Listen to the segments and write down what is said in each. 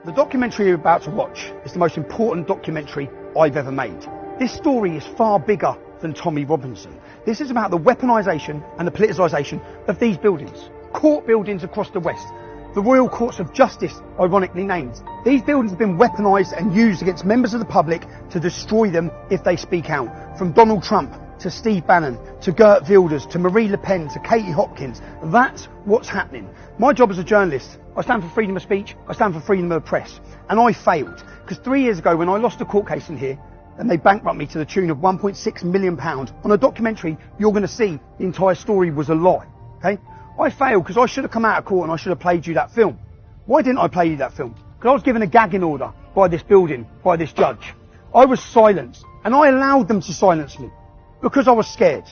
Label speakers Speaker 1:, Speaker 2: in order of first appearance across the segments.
Speaker 1: The documentary you're about to watch is the most important documentary I've ever made. This story is far bigger than Tommy Robinson. This is about the weaponisation and the politicisation of these buildings. Court buildings across the West. The Royal Courts of Justice, ironically named. These buildings have been weaponised and used against members of the public to destroy them if they speak out. From Donald Trump to Steve Bannon, to Geert Wilders, to Marie Le Pen, to Katie Hopkins. That's what's happening. My job as a journalist, I stand for freedom of speech, I stand for freedom of the press. And I failed. Because 3 years ago, when I lost a court case in here, and they bankrupted me to the tune of £1.6 million, on a documentary, you're going to see the entire story was a lie. Okay? I failed because I should have come out of court and I should have played you that film. Why didn't I play you that film? Because I was given a gagging order by this building, by this judge. I was silenced, and I allowed them to silence me. Because I was scared.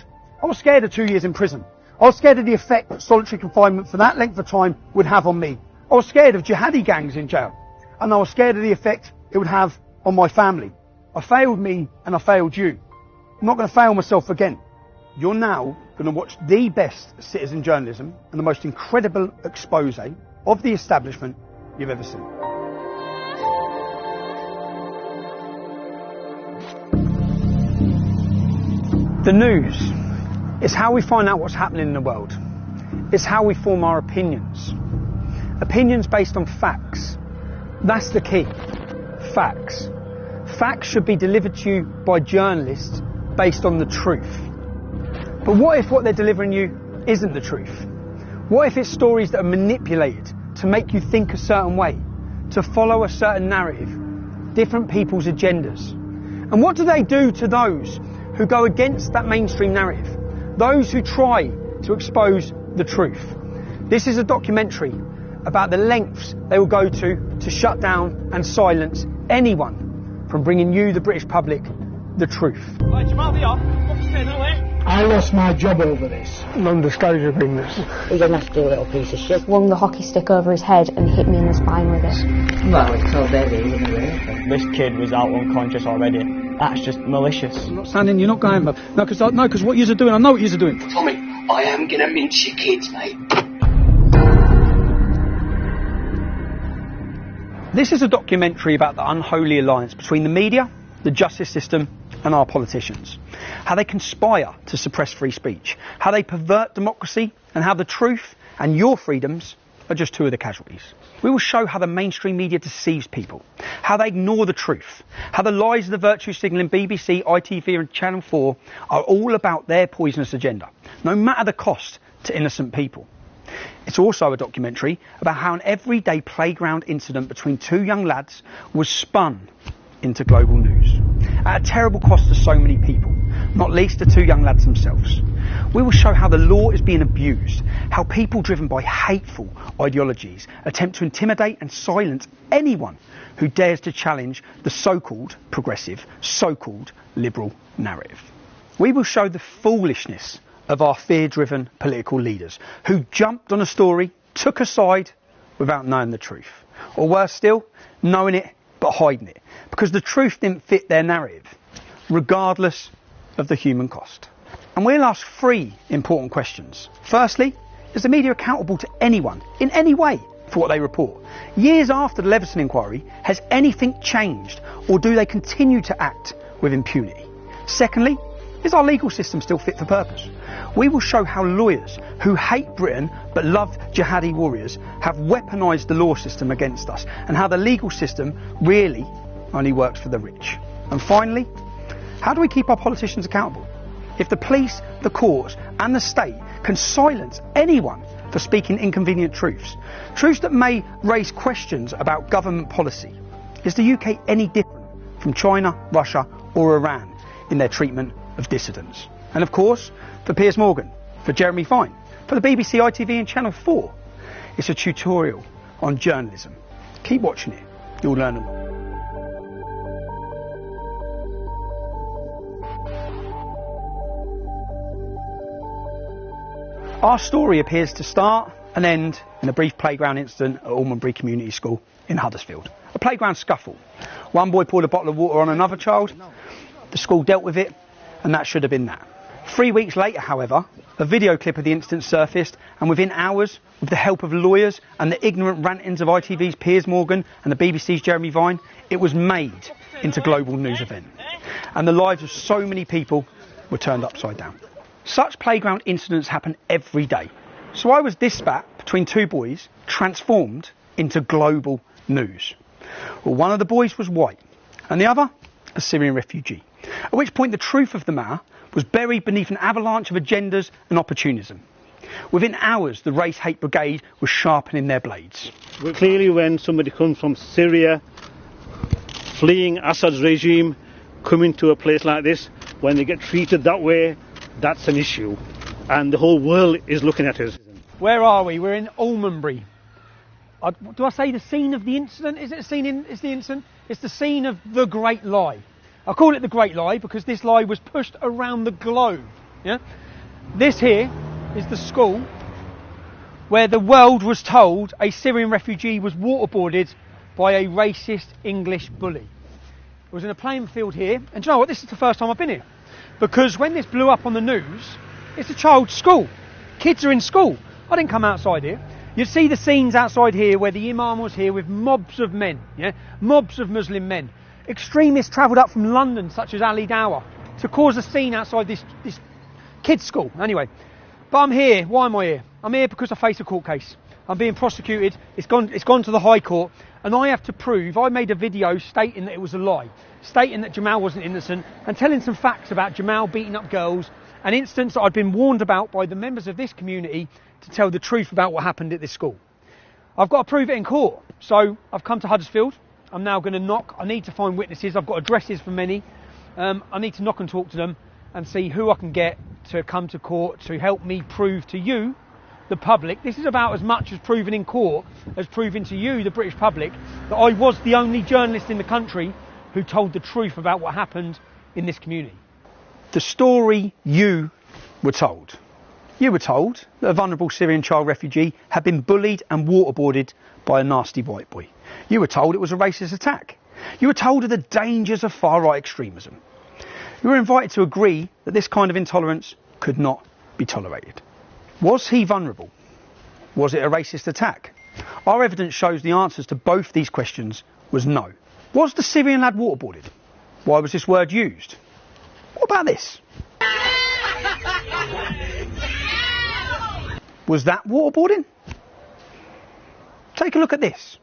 Speaker 1: I was scared of 2 years in prison. I was scared of the effect that solitary confinement for that length of time would have on me. I was scared of jihadi gangs in jail. And I was scared of the effect it would have on my family. I failed me and I failed you. I'm not going to fail myself again. You're now going to watch the best citizen journalism and the most incredible expose of the establishment you've ever seen. The news is how we find out what's happening in the world. It's how we form our opinions. Opinions based on facts. That's the key. Facts. Facts should be delivered to you by journalists based on the truth. But what if what they're delivering you isn't the truth? What if it's stories that are manipulated to make you think a certain way, to follow a certain narrative, different people's agendas? And what do they do to those who go against that mainstream narrative, those who try to expose the truth? This is a documentary about the lengths they will go to shut down and silence anyone from bringing you, the British public, the truth.
Speaker 2: I lost my job over this.
Speaker 1: Non-disclosure agreements.
Speaker 3: He didn't have to do a little piece of shit. Swung the hockey stick over his head and hit me in the spine with it.
Speaker 4: Well, it's so baby, he wouldn't do anything.
Speaker 5: This kid was out unconscious already. That's just malicious.
Speaker 1: I'm not standing, you're not going, but no, because what you're doing, I know what you're doing.
Speaker 6: Tommy, I am gonna mince your kids, mate.
Speaker 1: This is a documentary about the unholy alliance between the media, the justice system, and our politicians. How they conspire to suppress free speech, how they pervert democracy, and how the truth and your freedoms are just two of the casualties. We will show how the mainstream media deceives people, how they ignore the truth, how the lies of the virtue signalling BBC, ITV and Channel 4 are all about their poisonous agenda, no matter the cost to innocent people. It's also a documentary about how an everyday playground incident between two young lads was spun into global news, at a terrible cost to so many people, not least the two young lads themselves. We will show how the law is being abused, how people driven by hateful ideologies attempt to intimidate and silence anyone who dares to challenge the so-called progressive, so-called liberal narrative. We will show the foolishness of our fear-driven political leaders who jumped on a story, took a side without knowing the truth. Or worse still, knowing it but hiding it, because the truth didn't fit their narrative, regardless of the human cost. And we'll ask three important questions. Firstly, is the media accountable to anyone, in any way, for what they report? Years after the Leveson inquiry, has anything changed, or do they continue to act with impunity? Secondly, is our legal system still fit for purpose? We will show how lawyers who hate Britain but love jihadi warriors have weaponised the law system against us, and how the legal system really only works for the rich. And finally, how do we keep our politicians accountable? If the police, the courts and the state can silence anyone for speaking inconvenient truths, truths that may raise questions about government policy, is the UK any different from China, Russia or Iran in their treatment of dissidents? And of course, for Piers Morgan, for Jeremy Fine, for the BBC, ITV and Channel 4, it's a tutorial on journalism. Keep watching it, you'll learn a lot. Our story appears to start and end in a brief playground incident at Almondbury Community School in Huddersfield. A playground scuffle. One boy poured a bottle of water on another child. The school dealt with it, and that should have been that. 3 weeks later, however, a video clip of the incident surfaced, and within hours, with the help of lawyers and the ignorant rantings of ITV's Piers Morgan and the BBC's Jeremy Vine, it was made into a global news event. And the lives of so many people were turned upside down. Such playground incidents happen every day. So why was this spat between two boys transformed into global news? Well, one of the boys was white, and the other a Syrian refugee. At which point the truth of the matter was buried beneath an avalanche of agendas and opportunism. Within hours, the Race Hate Brigade was sharpening their blades.
Speaker 7: Clearly, when somebody comes from Syria, fleeing Assad's regime, coming to a place like this, when they get treated that way, that's an issue. And the whole world is looking at us.
Speaker 1: Where are we? We're in Almonbury. Do I say the scene of the incident? Is it the incident? It's the scene of the Great Lie. I call it the Great Lie because this lie was pushed around the globe. Yeah? This here is the school where the world was told a Syrian refugee was waterboarded by a racist English bully. It was in a playing field here, and do you know what? This is the first time I've been here. Because when this blew up on the news, it's a child's school. Kids are in school. I didn't come outside here. You'd see the scenes outside here where the Imam was here with mobs of men, yeah? Mobs of Muslim men. Extremists travelled up from London, such as Ali Dawah, to cause a scene outside this kids' school. Anyway, but I'm here. Why am I here? I'm here because I face a court case. I'm being prosecuted. It's gone to the High Court, and I have to prove. I made a video stating that it was a lie, stating that Jamal wasn't innocent, and telling some facts about Jamal beating up girls, an instance that I'd been warned about by the members of this community to tell the truth about what happened at this school. I've got to prove it in court, so I've come to Huddersfield. I'm now going to knock. I need to find witnesses. I've got addresses for many. I need to knock and talk to them and see who I can get to come to court to help me prove to you, the public. This is about as much as proving in court as proving to you, the British public, that I was the only journalist in the country who told the truth about what happened in this community. The story you were told. You were told that a vulnerable Syrian child refugee had been bullied and waterboarded by a nasty white boy. You were told it was a racist attack. You were told of the dangers of far-right extremism. You were invited to agree that this kind of intolerance could not be tolerated. Was he vulnerable? Was it a racist attack? Our evidence shows the answers to both these questions was no. Was the Syrian lad waterboarded? Why was this word used? What about this? Was that waterboarding? Take a look at this.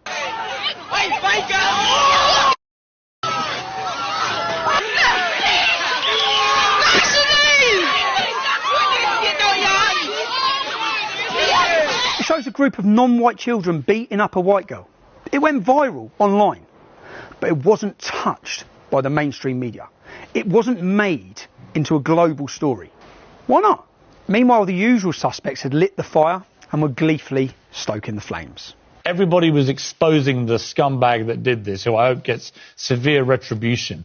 Speaker 1: It shows a group of non-white children beating up a white girl. It went viral online, but it wasn't touched by the mainstream media. It wasn't made into a global story. Why not? Meanwhile, the usual suspects had lit the fire and were gleefully stoking the flames.
Speaker 8: Everybody was exposing the scumbag that did this, who I hope gets severe retribution.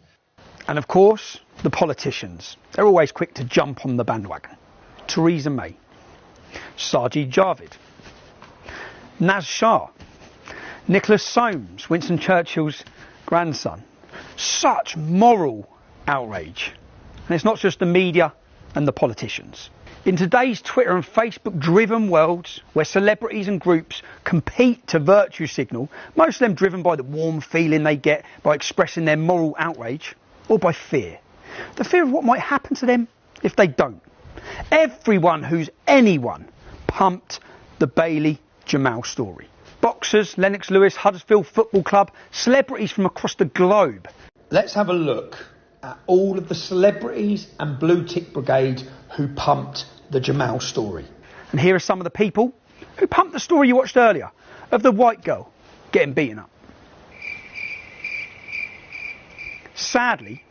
Speaker 1: And of course, the politicians. They're always quick to jump on the bandwagon. Theresa May, Sajid Javid, Naz Shah, Nicholas Soames, Winston Churchill's grandson. Such moral outrage. And it's not just the media and the politicians. In today's Twitter and Facebook driven worlds where celebrities and groups compete to virtue signal, most of them driven by the warm feeling they get by expressing their moral outrage, or by fear. The fear of what might happen to them if they don't. Everyone who's anyone pumped the Bailey Jamal story. Boxers, Lennox Lewis, Huddersfield Football Club, celebrities from across the globe.
Speaker 9: Let's have a look at all of the celebrities and blue tick brigades who pumped the Jamal story.
Speaker 1: And here are some of the people who pumped the story you watched earlier of the white girl getting beaten up. Sadly,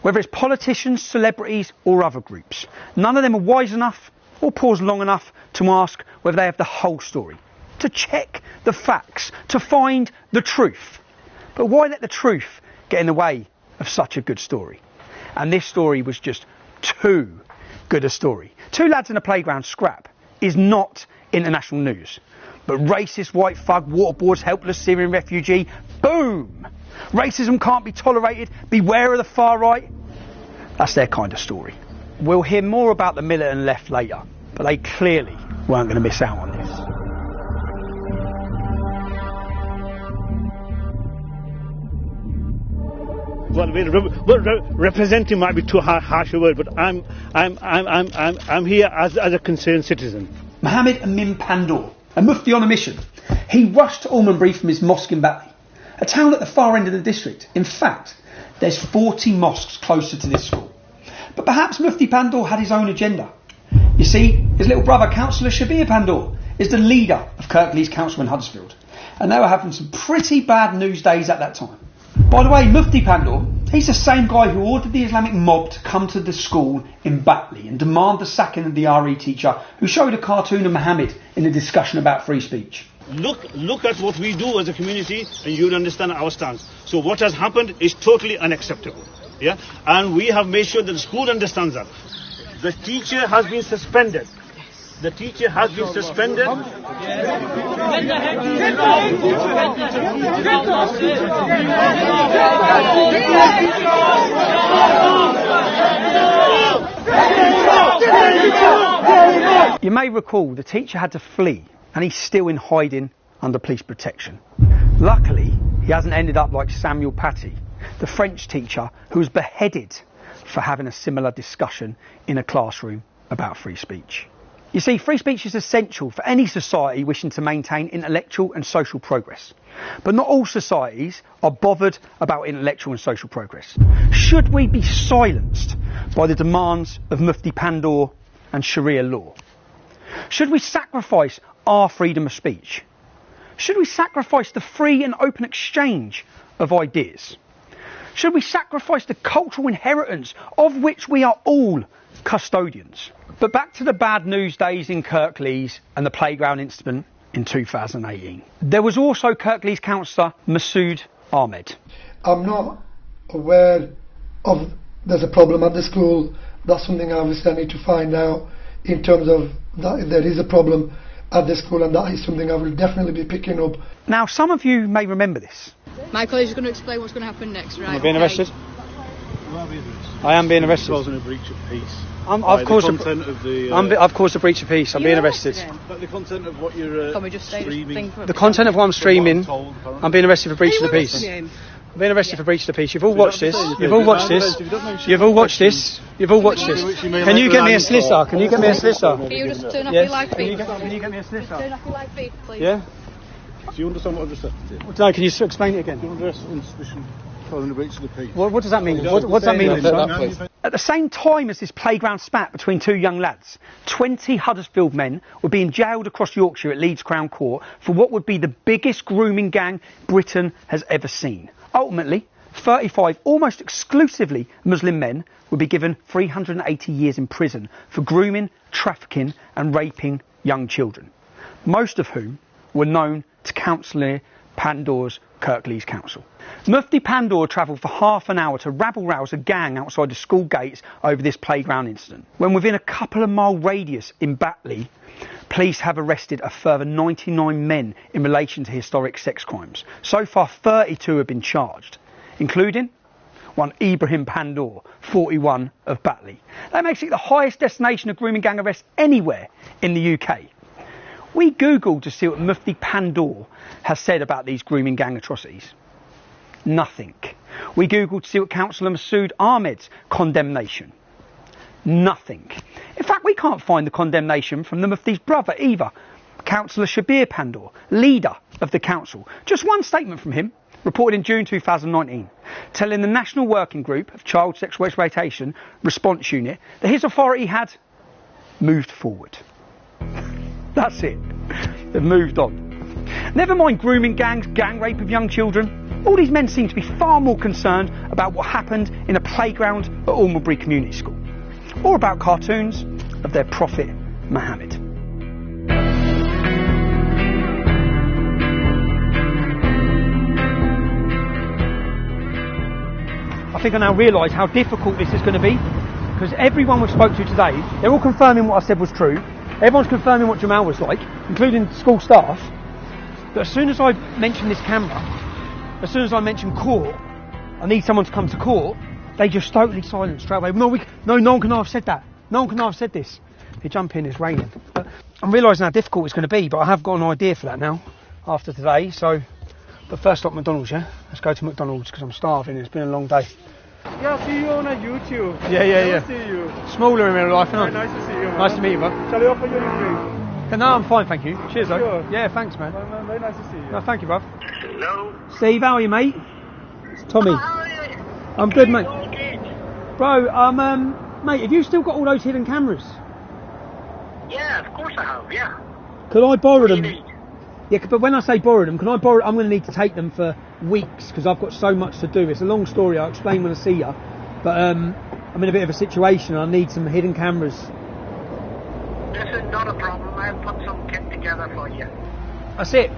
Speaker 1: whether it's politicians, celebrities or other groups, none of them are wise enough or pause long enough to ask whether they have the whole story, to check the facts, to find the truth. But why let the truth get in the way of such a good story? And this story was just too good a story. Two lads in a playground scrap is not international news. But racist white thug waterboards helpless Syrian refugee, boom! Racism can't be tolerated, beware of the far right. That's their kind of story. We'll hear more about the militant left later, but they clearly weren't going to miss out on this.
Speaker 7: Well, representing might be too harsh a word, but I'm here as a concerned citizen.
Speaker 9: Mohammed Amin Pandor, a mufti on a mission. He rushed to Almondbury from his mosque in Batley, a town at the far end of the district. In fact, there's 40 mosques closer to this school. But perhaps Mufti Pandor had his own agenda. You see, his little brother, Councillor Shabir Pandor, is the leader of Kirklees Council in Huddersfield, and they were having some pretty bad news days at that time. By the way, Mufti Pandor, he's the same guy who ordered the Islamic mob to come to the school in Batley and demand the sacking of the RE teacher who showed a cartoon of Muhammad in a discussion about free speech.
Speaker 7: Look at what we do as a community, and you'll understand our stance. So what has happened is totally unacceptable. Yeah, and we have made sure that the school understands that. The teacher has been suspended. The teacher has been suspended.
Speaker 1: You may recall the teacher had to flee and he's still in hiding under police protection. Luckily, he hasn't ended up like Samuel Paty, the French teacher who was beheaded for having a similar discussion in a classroom about free speech. You see, free speech is essential for any society wishing to maintain intellectual and social progress. But not all societies are bothered about intellectual and social progress. Should we be silenced by the demands of Mufti Pandor and Sharia law? Should we sacrifice our freedom of speech? Should we sacrifice the free and open exchange of ideas? Should we sacrifice the cultural inheritance of which we are all custodians? But back to the bad news days in Kirklees and the playground incident in 2018. There was also Kirklees councillor Masood Ahmed.
Speaker 2: I'm not aware of there's a problem at the school. That's something obviously I need to find out in terms of that if there is a problem at the school, and that is something I will definitely be picking up.
Speaker 1: Now, some of you may remember this.
Speaker 10: My colleague is going to explain what's going to happen next, right?
Speaker 1: Am I being arrested? I am being arrested.
Speaker 7: Causing a breach of peace.
Speaker 1: I've caused a breach of peace. I'm being arrested.
Speaker 7: But the content of what you're
Speaker 10: Can we just say
Speaker 7: streaming.
Speaker 1: The content of what I'm streaming, I'm being arrested for breach of the peace. I'm being arrested for breach of the peace. You've all watched this. You've all watched this. You've all watched this. You've all watched this. Can you get me a solicitor? Can you get me a solicitor?
Speaker 10: Can you just turn off your live feed?
Speaker 1: Can you get me a solicitor?
Speaker 10: Turn off your live feed, please.
Speaker 1: Yeah?
Speaker 7: Do you understand what I've just said?
Speaker 1: No, can you explain it again? What does that mean? What does that mean? At the same time as this playground spat between two young lads, 20 Huddersfield men were being jailed across Yorkshire at Leeds Crown Court for what would be the biggest grooming gang Britain has ever seen. Ultimately, 35 almost exclusively Muslim men would be given 380 years in prison for grooming, trafficking and raping young children, most of whom were known to Councillor Pandor's Kirklees Council. Mufti Pandor travelled for half an hour to rabble-rouse a gang outside the school gates over this playground incident, when within a couple of mile radius in Batley, police have arrested a further 99 men in relation to historic sex crimes. So far, 32 have been charged, including one Ibrahim Pandor, 41 of Batley. That makes it the highest destination of grooming gang arrests anywhere in the UK. We googled to see what Mufti Pandor has said about these grooming gang atrocities. Nothing. We googled to see what Councillor Masood Ahmed's condemnation. Nothing. In fact, we can't find the condemnation from the Mufti's brother either, Councillor Shabir Pandor, leader of the council. Just one statement from him, reported in June 2019, telling the National Working Group of Child Sexual Exploitation Response Unit that his authority had moved forward. That's it. They've moved on. Never mind grooming gangs, gang rape of young children. All these men seem to be far more concerned about what happened in a playground at Almondbury Community School, or about cartoons of their prophet Muhammad. I think I now realise how difficult this is going to be, because everyone we've spoke to today, they're all confirming what I said was true. Everyone's confirming what Jamal was like, including school staff. But as soon as I mention this camera, as soon as I mention court, I need someone to come to court, they just totally silence straight away. No one can have said that.
Speaker 9: No one can have said this. You jump in, it's raining. But I'm realising how difficult it's going to be, but I have got an idea for that now, after today. So, but first stop McDonald's, yeah? Let's go to McDonald's because I'm starving. It's been a long day.
Speaker 7: Yeah, I see you on YouTube.
Speaker 9: Yeah.
Speaker 7: See you.
Speaker 9: Smaller in real life, isn't it?
Speaker 7: Nice to see you, man.
Speaker 9: Nice to meet you, bud.
Speaker 7: Shall I offer you a drink?
Speaker 9: No, I'm fine, thank you. Cheers, though.
Speaker 7: Sure.
Speaker 9: Yeah, thanks, man.
Speaker 7: Very nice to see you.
Speaker 9: No, thank you, bruv.
Speaker 6: Hello?
Speaker 9: Steve, how are you, mate? It's Tommy.
Speaker 6: How are you?
Speaker 9: I'm good, mate.
Speaker 6: All good.
Speaker 9: Bro, mate, have you still got all those hidden cameras?
Speaker 6: Yeah, of course I have, yeah.
Speaker 9: Could I borrow
Speaker 6: What do
Speaker 9: them?
Speaker 6: you need?
Speaker 9: Yeah, but when I say borrow them, can I borrow? I'm going to need to take them for weeks because I've got so much to do. It's a long story. I'll explain when I see you. But I'm in a bit of a situation. I need some hidden cameras.
Speaker 6: This is not a problem. I'll put some kit together for you.
Speaker 9: That's it.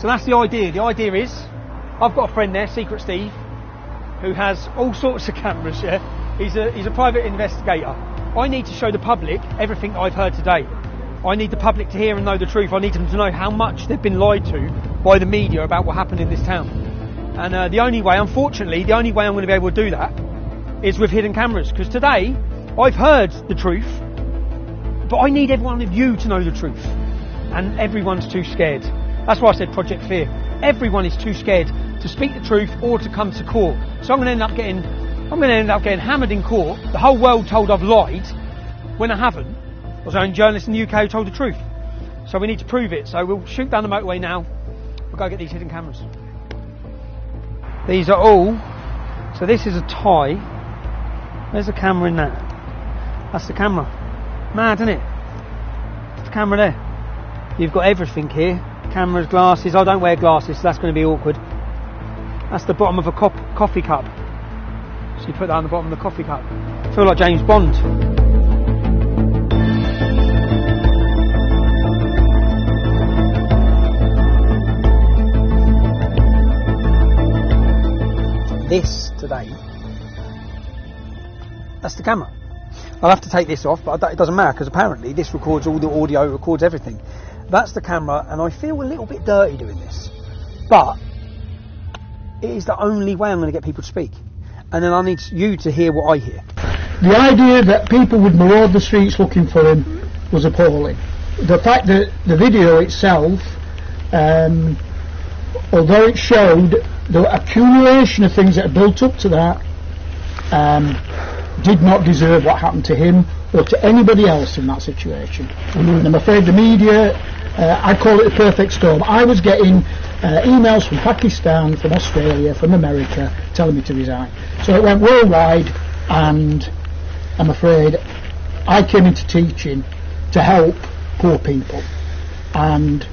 Speaker 9: So that's the idea. The idea is, I've got a friend there, Secret Steve, who has all sorts of cameras. Yeah, he's a private investigator. I need to show the public everything that I've heard today. I need the public to hear and know the truth. I need them to know how much they've been lied to by the media about what happened in this town. And the only way, unfortunately, the only way I'm going to be able to do that is with hidden cameras. Because today, I've heard the truth, but I need every one of you to know the truth. And everyone's too scared. That's why I said Project Fear. Everyone is too scared to speak the truth or to come to court. So I'm going to end up getting hammered in court. The whole world told I've lied when I haven't. I was the only journalist in the UK who told the truth. So we need to prove it. So we'll shoot down the motorway now. We'll go get these hidden cameras. These are all. So this is a tie. There's a camera in that. That's the camera. Mad, isn't it? It's the camera there. You've got everything here. Cameras, glasses. I don't wear glasses, so that's going to be awkward. That's the bottom of a coffee cup. So you put that on the bottom of the coffee cup. I feel like James Bond. This today, that's the camera. I'll have to take this off, but it doesn't matter because apparently this records all the audio, records everything. That's the camera, and I feel a little bit dirty doing this, but it is the only way I'm going to get people to speak. And then I need you to hear what I hear.
Speaker 11: The idea that people would maraud the streets looking for him was appalling. The fact that the video itself, although it showed the accumulation of things that had built up to that, did not deserve what happened to him or to anybody else in that situation. And I'm afraid the media, I call it a perfect storm. I was getting emails from Pakistan, from Australia, from America telling me to resign. So it went worldwide, and I'm afraid I came into teaching to help poor people, and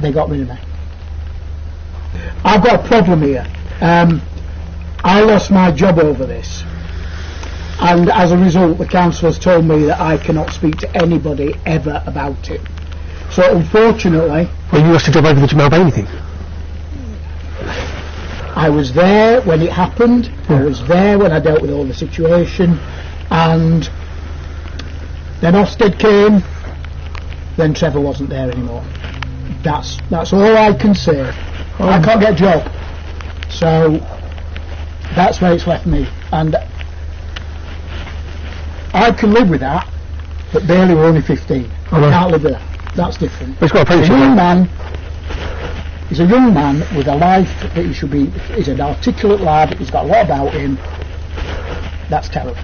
Speaker 11: they got rid of me. I've got a problem here. I lost my job over this, and as a result the council has told me that I cannot speak to anybody ever about it. So unfortunately...
Speaker 9: Well, you lost your job over the Jamal Bailey thing.
Speaker 11: I was there when it happened. I was there when I dealt with all the situation, and then Ofsted came, then Trevor wasn't there anymore. That's all I can say. I can't get a job, so that's where it's left me, and I can live with that, but Bailey were only 15. I can't live with that. That's different.
Speaker 9: He's got a
Speaker 11: young man. He's a young man with a life that he should be. He's an articulate lad. He's got a lot about him. That's terrible.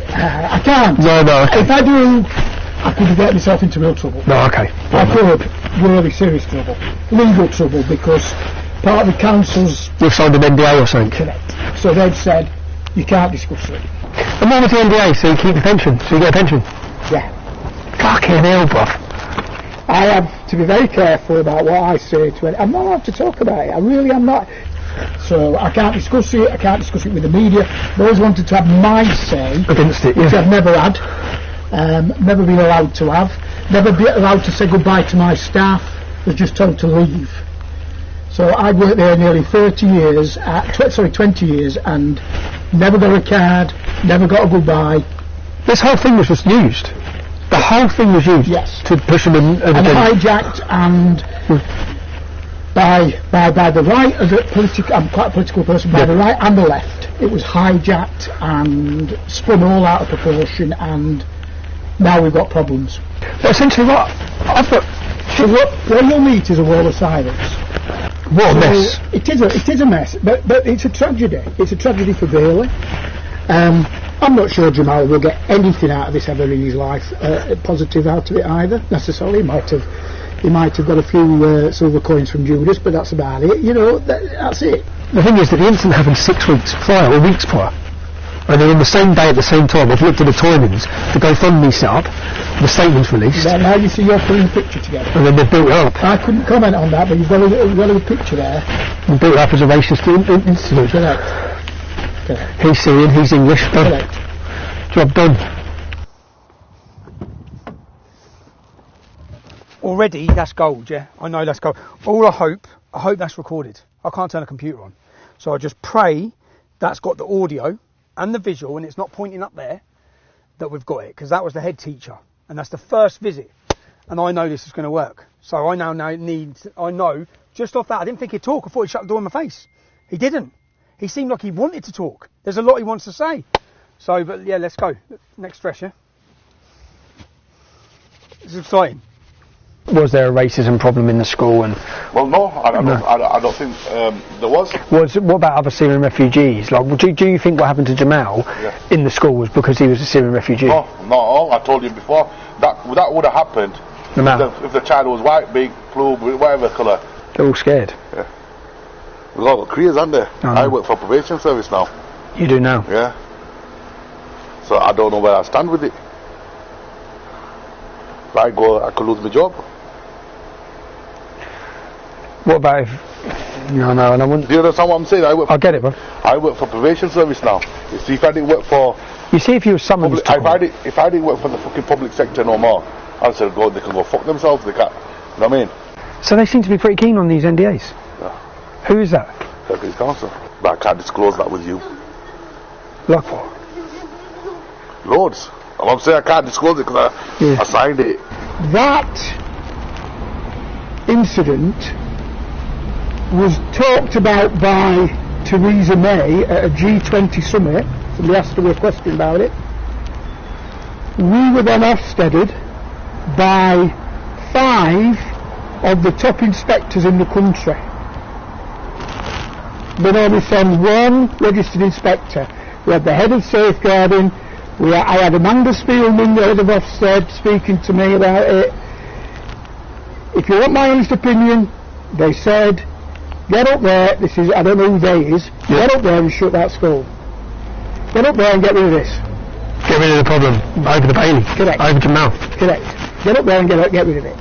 Speaker 11: I can't.
Speaker 9: No. Okay.
Speaker 11: If I do, I could get myself into real trouble.
Speaker 9: No, okay.
Speaker 11: I could, really serious trouble, legal trouble, because part of the council's...
Speaker 9: You've signed an NDA or something?
Speaker 11: Correct. So they've said you can't discuss it.
Speaker 9: And what was the NDA? So you keep the pension? So you get a pension?
Speaker 11: Yeah.
Speaker 9: Fucking hell, bruv.
Speaker 11: I have to be very careful about what I say to it. I'm not allowed to talk about it. I really am not. So I can't discuss it. I can't discuss it with the media. I've always wanted to have my say
Speaker 9: against it,
Speaker 11: which I've never had. Never been allowed to have. Never been allowed to say goodbye to my staff. Was just told to leave. So I worked there nearly 20 years, and never got a card, never got a goodbye.
Speaker 9: This whole thing was just used. The whole thing was used,
Speaker 11: yes,
Speaker 9: to push them in.
Speaker 11: And hijacked, and by the right of the political. I'm quite a political person. By the right and the left, it was hijacked and spun all out of proportion, and now we've got problems.
Speaker 9: But essentially, what I've got.
Speaker 11: So what you'll meet is a wall of silence.
Speaker 9: What a mess.
Speaker 11: It is a mess, but it's a tragedy. It's a tragedy for Bailey. I'm not sure Jamal will get anything out of this ever in his life, positive out of it either, necessarily. He might have got a few silver coins from Judas, but that's about it. You know, that's it.
Speaker 9: The thing is that the incident happened 6 weeks prior, or weeks prior. And then on the same day at the same time, I've looked at the timings, the GoFundMe set up, the statement's released.
Speaker 11: Yeah, now you see you're putting the picture together.
Speaker 9: And then they've built it up.
Speaker 11: I couldn't comment on that, but you've got a picture there.
Speaker 9: And built it up as a racist incident.
Speaker 11: Correct.
Speaker 9: He's Syrian, he's English.
Speaker 11: Correct.
Speaker 9: Job done.
Speaker 1: Already, that's gold, yeah? I know that's gold. All I hope that's recorded. I can't turn a computer on. So I just pray that's got the audio and the visual, and it's not pointing up there, that we've got it, because that was the head teacher, and that's the first visit, and I know this is going to work. So I now know, just off that, I didn't think he'd talk. I thought he'd shut the door in my face. He didn't. He seemed like he wanted to talk. There's a lot he wants to say. So, but yeah, let's go. Next stretcher. It's exciting.
Speaker 9: Was there a racism problem in the school? And
Speaker 12: well, no, I don't think there was.
Speaker 9: What about other Syrian refugees? Like, do you think what happened to Jamal in the school was because he was a Syrian refugee?
Speaker 12: No, not at all. I told you before that would have happened if the child was white, big, blue, whatever colour.
Speaker 9: They're all scared.
Speaker 12: Yeah. We've all got careers, aren't they? I work for probation service now.
Speaker 9: You do now?
Speaker 12: Yeah. So I don't know where I stand with it. If I go, I could lose my job.
Speaker 9: What about if... No, and I wouldn't...
Speaker 12: Do you understand what I'm saying?
Speaker 9: I get it, bro.
Speaker 12: I work for probation service now. You see, if I didn't work for...
Speaker 9: You see, if you were someone...
Speaker 12: If I didn't work for the fucking public sector no more, I'd say, they can go fuck themselves, they can't... You know what I mean?
Speaker 9: So they seem to be pretty keen on these NDAs?
Speaker 12: Yeah.
Speaker 9: Who is that?
Speaker 12: Secretary Council. But I can't disclose that with you.
Speaker 9: Like what?
Speaker 12: Loads. I'm saying I can't disclose it because I signed it.
Speaker 11: That incident was talked about by Theresa May at a G20 summit. Somebody asked her a question about it. We were then Ofsteded by 5 of the top inspectors in the country. Then only sent 1 registered inspector. We had the head of safeguarding. I had Amanda Spielman, the head of Ofsted, speaking to me about it. If you want my honest opinion, they said, get up there, I don't know who they is, get up there and shut that school. Get up there and get rid of this.
Speaker 9: Get rid of the problem. Over the Bailey.
Speaker 11: Correct.
Speaker 9: Over Jamal.
Speaker 11: Correct. Get up there and get rid of it.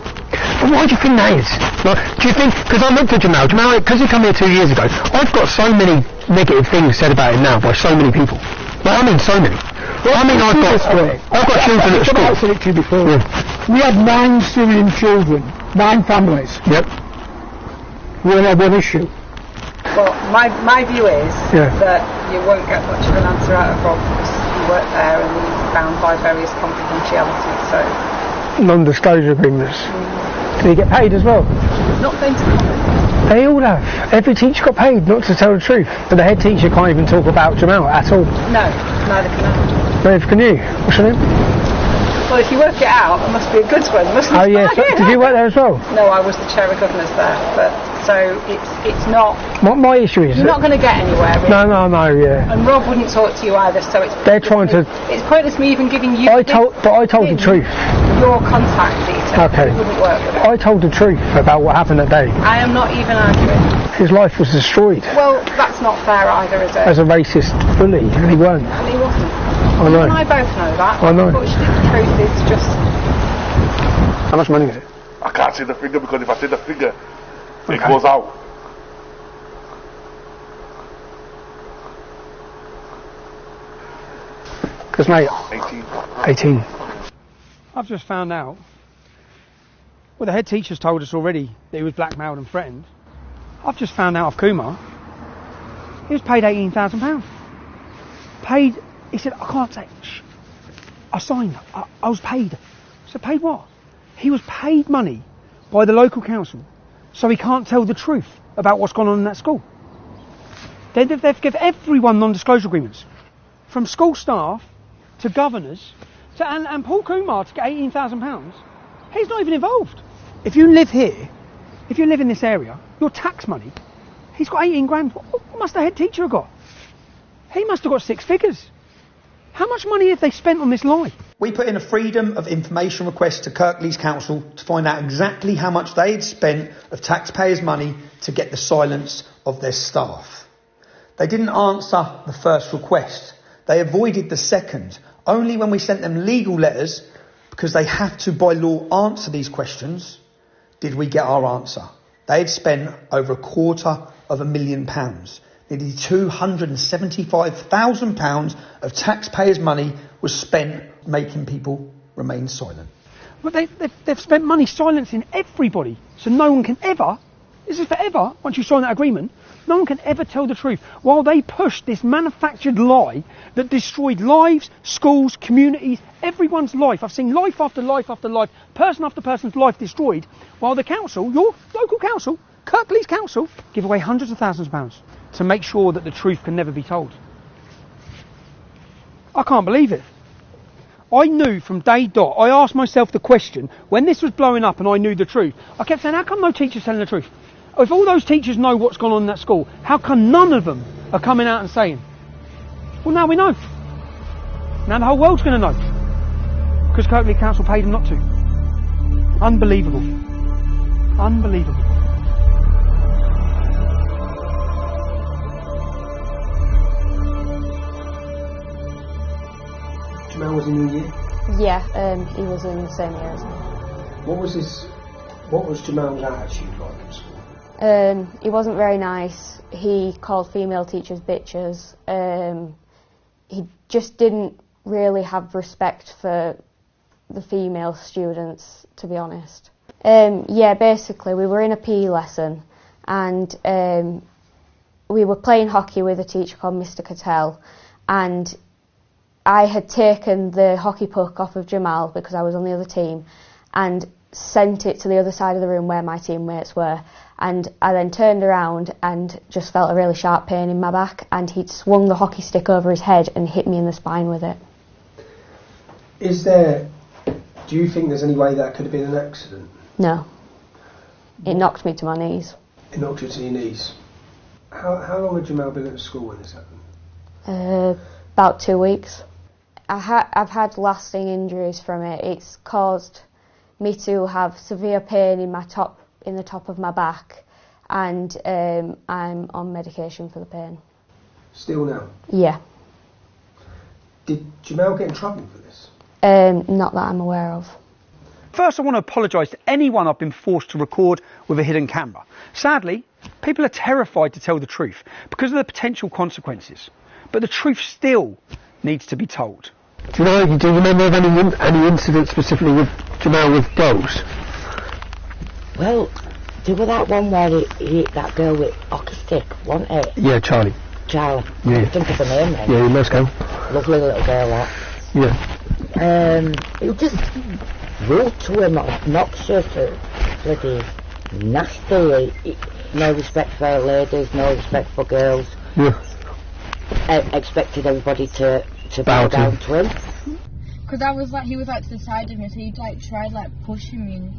Speaker 9: And why do you think that is? Like, do you think, because I looked at Jamal, because he came here 2 years ago, I've got so many negative things said about him now by so many people. Like, I mean so many. Well, I mean, I've got children at school.
Speaker 11: I've said it to you before. We had 9 Syrian children, 9 families.
Speaker 9: Yep.
Speaker 11: We only had 1 issue.
Speaker 13: But my view is that you won't get much of an answer out of Rob because he worked there and he's bound by various confidentiality. So
Speaker 9: non-disclosure agreements. Did he get paid as well?
Speaker 13: Not going to comment.
Speaker 9: They all have. Every teacher got paid not to tell the truth. But the head teacher can't even talk about Jamal at all.
Speaker 13: No, neither can I.
Speaker 9: Neither can you. What's your name?
Speaker 13: Well, if you work it out, it must be a good one, mustn't it?
Speaker 9: Oh, yes. Did you work there as well?
Speaker 13: No, I was the chair of governors there. But so it's not...
Speaker 9: What my issue is...
Speaker 13: You're not going to get anywhere, really.
Speaker 9: No, yeah.
Speaker 13: And Rob wouldn't talk to you either, so it's...
Speaker 9: They're trying to...
Speaker 13: It's pointless me even giving you...
Speaker 9: I told the truth.
Speaker 13: Your contact details.
Speaker 9: Okay.
Speaker 13: It wouldn't work with it.
Speaker 9: I told the truth about what happened that day.
Speaker 13: I am not even arguing.
Speaker 9: His life was destroyed.
Speaker 13: Well, that's not fair either, is it?
Speaker 9: As a racist bully, and he weren't.
Speaker 13: And he wasn't.
Speaker 9: I know.
Speaker 13: You and I both know that.
Speaker 9: I know.
Speaker 13: Unfortunately, the truth is just...
Speaker 9: How much money is it?
Speaker 12: I can't see the figure because if I see the figure, it goes out.
Speaker 9: Because, mate... 18.
Speaker 1: I've just found out... Well, the head teacher's told us already that he was blackmailed and threatened. I've just found out of Kumar, he was paid £18,000. Paid... He said, I can't say... Shh. I signed. I was paid. I said, paid what? He was paid money by the local council so he can't tell the truth about what's gone on in that school. They've given everyone non-disclosure agreements, from school staff to governors, and Paul Kumar to get £18,000. He's not even involved. If you live here, if you live in this area, your tax money, he's got 18 grand. What must the head teacher have got? He must have got 6 figures. How much money have they spent on this lie?
Speaker 9: We put in a freedom of information request to Kirklees Council to find out exactly how much they had spent of taxpayers' money to get the silence of their staff. They didn't answer the first request. They avoided the second. Only when we sent them legal letters, because they have to by law answer these questions, did we get our answer. They had spent over £250,000. Nearly £275,000 of taxpayers' money was spent making people remain silent.
Speaker 1: But they've spent money silencing everybody, so no one can ever, this is forever, once you sign that agreement, no one can ever tell the truth, while they pushed this manufactured lie that destroyed lives, schools, communities, everyone's life. I've seen life after life after life, person after person's life destroyed, while the council, your local council, Kirklees Council, give away hundreds of thousands of pounds to make sure that the truth can never be told. I can't believe it. I knew from day dot, I asked myself the question, when this was blowing up and I knew the truth, I kept saying, how come no teacher's telling the truth? If all those teachers know what's gone on in that school, how come none of them are coming out and saying? Well, now we know. Now the whole world's going to know. Because Kirklees Council paid them not to. Unbelievable. Unbelievable.
Speaker 14: Jamal was in your year?
Speaker 3: Yeah, he was in the same year as me.
Speaker 14: What was Jamal's attitude like at school?
Speaker 3: He wasn't very nice. He called female teachers bitches. He just didn't really have respect for the female students, to be honest. Yeah, basically we were in a PE lesson and we were playing hockey with a teacher called Mr. Cattell, and I had taken the hockey puck off of Jamal because I was on the other team and sent it to the other side of the room where my teammates were, and I then turned around and just felt a really sharp pain in my back, and he'd swung the hockey stick over his head and hit me in the spine with it.
Speaker 14: Do you think there's any way that could have been an accident?
Speaker 3: No. It knocked me to my knees.
Speaker 14: It knocked you to your knees. How long had Jamal been at school when this happened?
Speaker 3: About 2 weeks. I've had lasting injuries from it. It's caused me to have severe pain in the top of my back, and I'm on medication for the pain.
Speaker 14: Still now?
Speaker 3: Yeah.
Speaker 14: Did Jamal get in trouble for this?
Speaker 3: Not that I'm aware of.
Speaker 1: First, I want to apologise to anyone I've been forced to record with a hidden camera. Sadly, people are terrified to tell the truth because of the potential consequences. But the truth still needs to be told.
Speaker 15: Do you remember of any incident specifically with Jamal with girls?
Speaker 4: Well, there was that one where he hit that girl with hockey stick, wasn't it?
Speaker 15: Yeah, Charlie.
Speaker 4: Charlie.
Speaker 15: Yeah.
Speaker 4: I think of the name then.
Speaker 15: Yeah, in Moscow.
Speaker 4: Lovely little girl, that.
Speaker 15: Yeah.
Speaker 4: It was just rude to him, obnoxious, bloody nasty. No respect for ladies, no respect for girls.
Speaker 15: Yeah.
Speaker 4: Expected everybody to bow down to him.
Speaker 10: Because he was to the side of me, so he tried pushing me and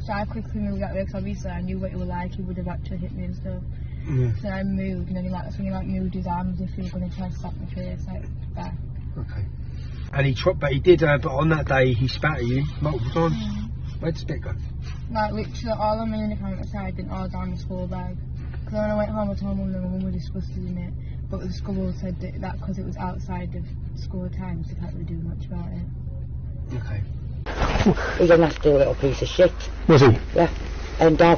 Speaker 10: so I quickly moved that way because obviously I knew what he was like. He would have actually hit me and stuff. Yeah. So I moved, and then that's when he moved his arms if he was going to try to slap my face back.
Speaker 14: Okay. And he did. But on that day he spat at you multiple times. Where'd the spit go?
Speaker 10: Literally all on my uniform outside and all down the school bag. Because when I went home I told Mum and my Mum was disgusted in it. But the school said that because it was outside of school times, they can't really do much about it.
Speaker 14: Okay.
Speaker 4: He's a nasty little piece of shit.
Speaker 15: Was he?
Speaker 4: Yeah. And I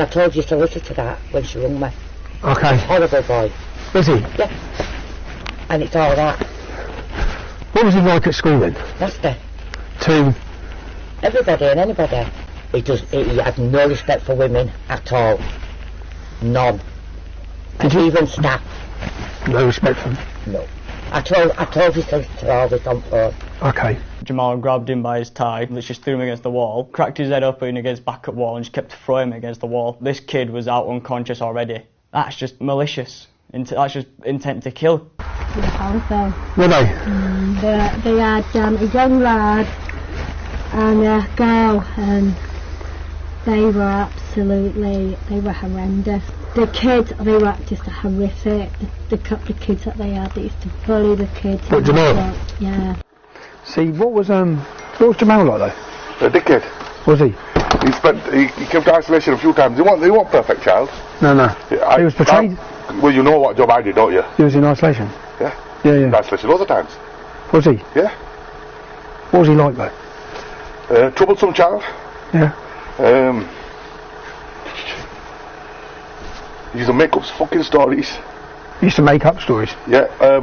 Speaker 4: told your solicitor that when she rung me.
Speaker 15: Okay.
Speaker 4: Horrible boy.
Speaker 15: Was he?
Speaker 4: Yeah. And it's all that.
Speaker 15: What was he like at school then?
Speaker 4: Nasty.
Speaker 15: To?
Speaker 4: Everybody and anybody. He had no respect for women at all. None. Even staff.
Speaker 15: No respect for them?
Speaker 4: No. I told his solicitor all this on phone.
Speaker 15: Okay.
Speaker 5: Jamal grabbed him by his tie, just threw him against the wall, cracked his head open against back at wall and just kept throwing him against the wall. This kid was out unconscious already. That's just malicious. That's just intent to kill.
Speaker 15: Were they?
Speaker 16: They had a young lad and a girl, and they were horrendous. The kids, they were just horrific. The couple of kids that they had, they used to bully the kids.
Speaker 15: What, Jamal?
Speaker 16: Yeah.
Speaker 15: See, what was Jamal like though?
Speaker 12: A dickhead.
Speaker 15: Was he?
Speaker 12: He came to isolation a few times. He wasn't perfect child.
Speaker 15: No. He was portrayed.
Speaker 12: Well, you know what job I did, don't you?
Speaker 15: He was in isolation.
Speaker 12: Yeah.
Speaker 15: Yeah.
Speaker 12: In isolation loads of times.
Speaker 15: Was he?
Speaker 12: Yeah.
Speaker 15: What was he like though?
Speaker 12: Troublesome child.
Speaker 15: Yeah.
Speaker 12: He used to make up fucking stories.
Speaker 15: He used to make up stories?
Speaker 12: Yeah, at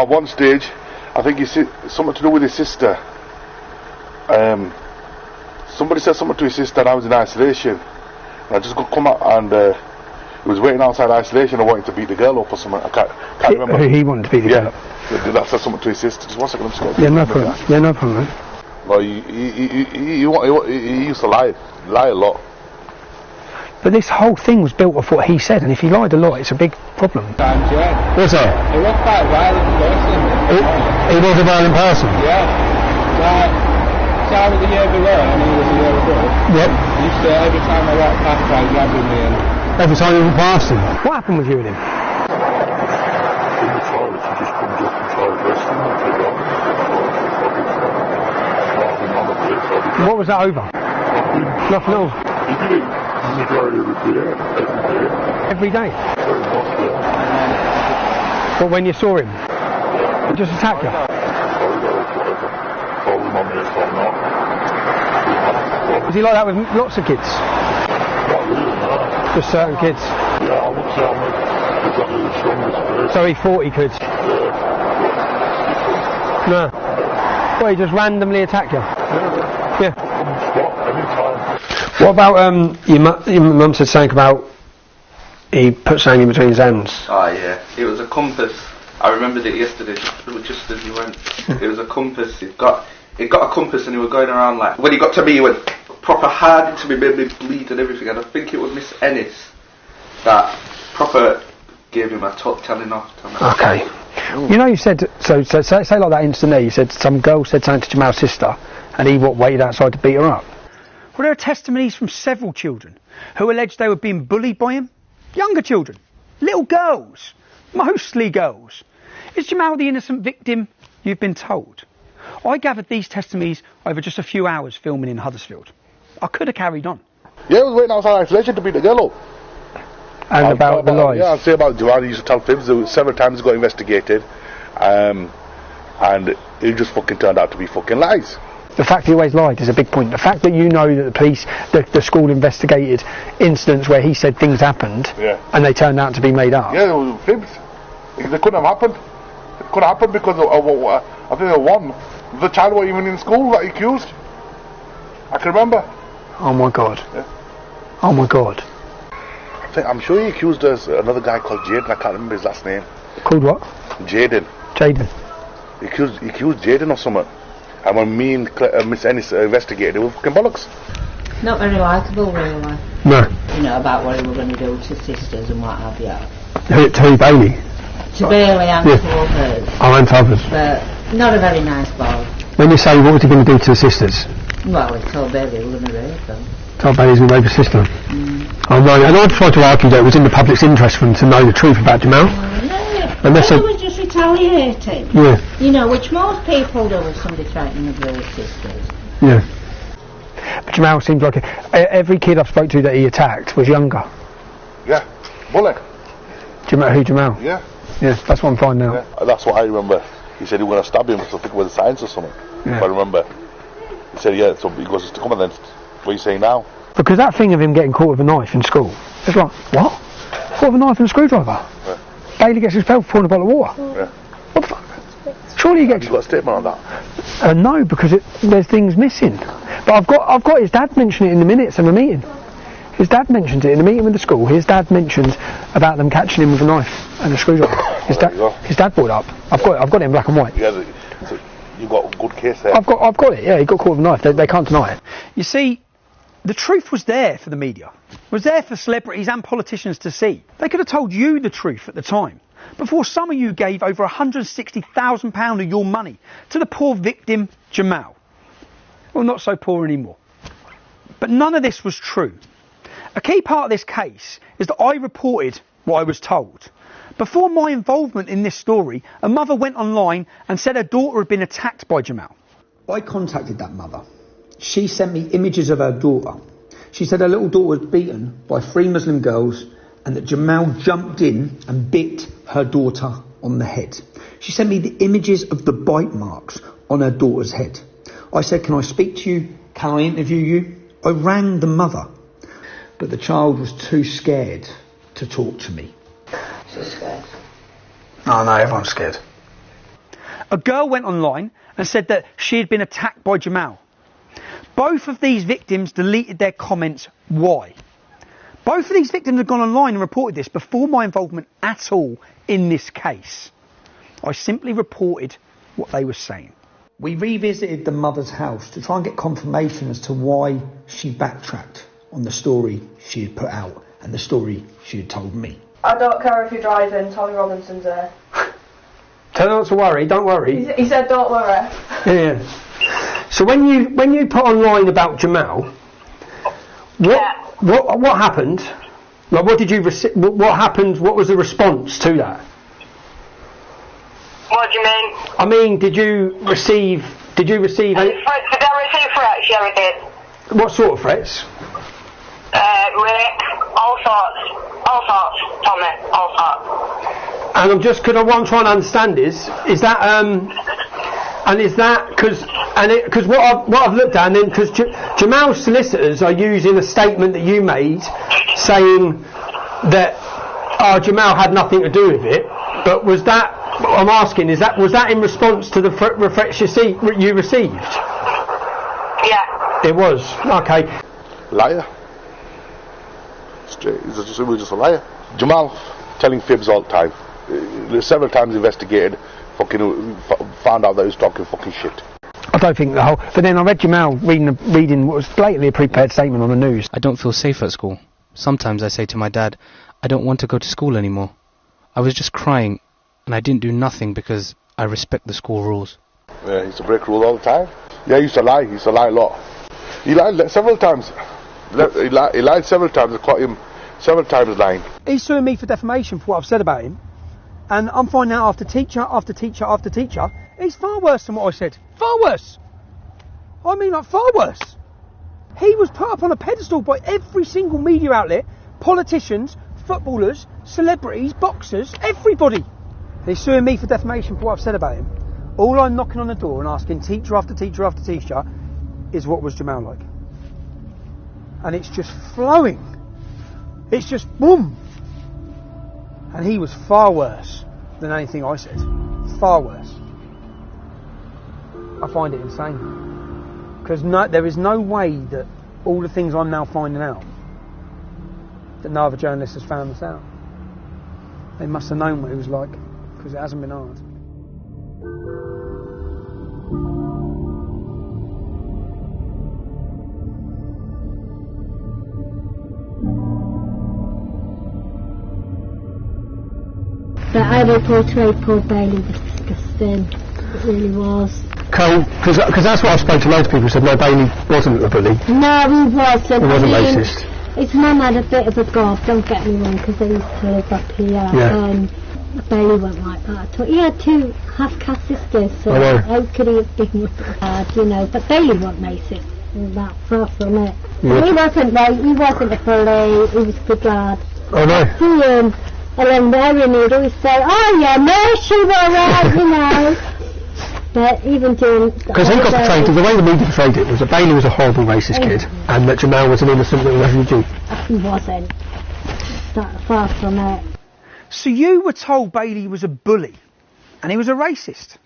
Speaker 12: one stage, I think something to do with his sister. Somebody said something to his sister and I was in isolation. And I just got come out and he was waiting outside isolation and wanting to beat the girl up or something. I can't remember.
Speaker 15: He wanted to beat the girl up?
Speaker 12: Yeah, that said something to his sister. Just 1 second, I'm just going to...
Speaker 15: Yeah, no problem. Yeah, no problem.
Speaker 12: Well, he used to lie a lot.
Speaker 15: But this whole thing was built off what he said, and if he lied a lot, it's a big problem. What's that?
Speaker 17: He was quite a violent person.
Speaker 15: He was a violent person?
Speaker 17: Yeah. Like, so I was the year below, and he was the year above.
Speaker 15: Yep.
Speaker 17: He used to, every time I walked past, I grabbed me and...
Speaker 15: Every time you walked past him? What happened with you and him? What was that over? Nothing else. Every day? But when you saw him? He just attacked you? Was he like that with lots of kids? Just certain kids? So he thought he could? No. Well, he just randomly attacked you? Yeah. What about your mum said something about he put something in between his hands?
Speaker 18: Oh yeah, it was a compass. I remembered it yesterday, just as you went. It was a compass. It got a compass, and he was going around like. When he got to me, he went proper hard into me, made me bleed and everything. And I think it was Miss Ennis that proper gave him a telling off.
Speaker 15: Okay. You know, you said so say like that instant there. You said some girl said something to Jamal's sister, and he waited outside to beat her up.
Speaker 1: Well, there are testimonies from several children who alleged they were being bullied by him. Younger children, little girls, mostly girls. Is Jamal the innocent victim you've been told? I gathered these testimonies over just a few hours filming in Huddersfield. I could have carried on.
Speaker 12: Yeah, I was waiting outside isolation to beat the girl up.
Speaker 15: And about the lies?
Speaker 12: Yeah, I'll say about Jamal. He used to tell fibs. Several times he got investigated. And it just fucking turned out to be fucking lies.
Speaker 15: The fact he always lied is a big point. The fact that you know that the police, the school investigated incidents where he said things happened, and they turned out to be made up.
Speaker 12: Yeah, it was fibs. They couldn't have happened. It couldn't happen because I think there was one. The child wasn't even in school that he accused. I can remember.
Speaker 15: Oh my God.
Speaker 12: Yeah.
Speaker 15: Oh my God.
Speaker 12: I'm sure he accused another guy called Jaden. I can't remember his last name.
Speaker 15: Called what?
Speaker 12: Jaden. He accused Jaden of something. And when me and Miss Ennis investigated, it was fucking bollocks.
Speaker 4: Not very likeable, really.
Speaker 15: No.
Speaker 4: You know, about what he was going to do to sisters and what have you.
Speaker 15: To Bailey?
Speaker 4: To Bailey and to others.
Speaker 15: Oh, and to others.
Speaker 4: But not a very nice boy.
Speaker 15: When you say, what was he going to do to the sisters?
Speaker 4: Well, he told Bailey he was going to rape them.
Speaker 15: Told Bailey he was going to rape his sister? Oh, right. And I tried to argue that it was in the public's interest for them to know the truth about Jamal.
Speaker 4: And they was just retaliating.
Speaker 15: Yeah.
Speaker 4: You know, which most people do if somebody threatening to rape sisters.
Speaker 15: Yeah. But Jamal seems like every kid I've spoke to that he attacked was younger.
Speaker 12: Yeah. Bully.
Speaker 15: Who, Jamal?
Speaker 12: Yeah.
Speaker 15: Yeah, that's what I'm finding out.
Speaker 12: Yeah. That's what I remember. He said he was going to stab him, so I think it was science or something. Yeah. If I remember. He said, yeah, so he goes to come and then, what are you saying now?
Speaker 15: Because that thing of him getting caught with a knife in school, it's like, what? Caught with a knife and a screwdriver?
Speaker 12: Yeah.
Speaker 15: Bailey gets expelled for pouring a bottle of water?
Speaker 12: Yeah.
Speaker 15: What the fuck? Surely he gets...
Speaker 12: Have you got a statement on that?
Speaker 15: No, because there's things missing. But I've got his dad mention it in the minutes of a meeting. His dad mentioned it in a meeting with the school. His dad mentioned about them catching him with a knife and a screwdriver. His dad brought it up. I've got it in black and white.
Speaker 12: Yeah, you've got a good case there.
Speaker 15: I've got it. Yeah, he got caught with a knife. They can't deny it.
Speaker 1: You see, the truth was there for the media. It was there for celebrities and politicians to see. They could have told you the truth at the time, before some of you gave over £160,000 of your money to the poor victim, Jamal. Well, not so poor anymore. But none of this was true. A key part of this case is that I reported what I was told. Before my involvement in this story, a mother went online and said her daughter had been attacked by Jamal. I contacted that mother. She sent me images of her daughter. She said her little daughter was beaten by 3 Muslim girls and that Jamal jumped in and bit her daughter on the head. She sent me the images of the bite marks on her daughter's head. I said, can I speak to you? Can I interview you? I rang the mother, but the child was too scared to talk to me.
Speaker 4: She's scared.
Speaker 1: Oh no, everyone's scared. A girl went online and said that she had been attacked by Jamal. Both of these victims deleted their comments. Why? Both of these victims had gone online and reported this before my involvement at all in this case. I simply reported what they were saying. We revisited the mother's house to try and get confirmation as to why she backtracked on the story she had put out and the story she had told me.
Speaker 19: I don't care if you're driving, Tommy Robinson's there.
Speaker 15: Tell her not to worry, don't worry.
Speaker 19: He said don't worry.
Speaker 15: Yeah. So when you put online about Jamal, what happened? Like, what did you what happened? What was the response to that?
Speaker 6: What do you mean?
Speaker 15: I mean, did you receive any...
Speaker 6: Did I receive threats? Yeah, I did.
Speaker 15: What sort of threats?
Speaker 6: Rape, all sorts, Tommy, all sorts.
Speaker 15: And I'm just, what I'm trying to understand is that, and is that, because what I've looked at, and then, because Jamal's solicitors are using a statement that you made, saying that, Jamal had nothing to do with it, but was that, what I'm asking, was that in response to the threats you received?
Speaker 6: Yeah.
Speaker 15: It was, okay.
Speaker 12: Liar. Straight, he was just a liar. Jamal telling fibs all the time. Several times investigated, found out that he was talking fucking shit.
Speaker 15: I don't think the whole... But then I read Jamal reading what was blatantly a prepared statement on the news.
Speaker 20: I don't feel safe at school. Sometimes I say to my dad, I don't want to go to school anymore. I was just crying, and I didn't do nothing because I respect the school rules.
Speaker 12: Yeah, he used to break rules all the time. Yeah, he used to lie. He used to lie a lot. He lied several times. He lied several times. I caught him several times lying.
Speaker 1: He's suing me for defamation for what I've said about him. And I'm finding out after teacher after teacher after teacher, he's far worse than what I said. Far worse. I mean, like, far worse. He was put up on a pedestal by every single media outlet, politicians, footballers, celebrities, boxers, everybody. He's suing me for defamation for what I've said about him. All I'm knocking on the door and asking teacher after teacher after teacher is, what was Jamal like? And it's just flowing. It's just boom. And he was far worse than anything I said. Far worse. I find it insane. Because there is no way that all the things I'm now finding out, that no other journalist has found this out. They must have known what he was like, because it hasn't been hard.
Speaker 16: But I would portray Paul Bailey was disgusting. It really was.
Speaker 15: Cool, because that's what I spoke to loads of people who said, no, Bailey wasn't a bully.
Speaker 16: No, he wasn't.
Speaker 15: He wasn't racist.
Speaker 16: His mum had a bit of a gob, don't get me wrong, because they used to live up here.
Speaker 15: Yeah.
Speaker 16: Bailey wasn't like that at all. He had 2 half-caste sisters, so how could he have been bad, you know? But Bailey wasn't racist. That far from it.
Speaker 15: Yeah.
Speaker 16: He wasn't a bully, he was a good lad.
Speaker 15: Oh no.
Speaker 16: See him, and then Mary would always say, oh yeah, no, she was alright, you know. But even doing...
Speaker 15: Because he got portrayed, the way the media portrayed it was that Bailey was a horrible racist kid, and that Jamal was an innocent little refugee.
Speaker 16: He wasn't. That far from it.
Speaker 1: So you were told Bailey was a bully, and he was a racist.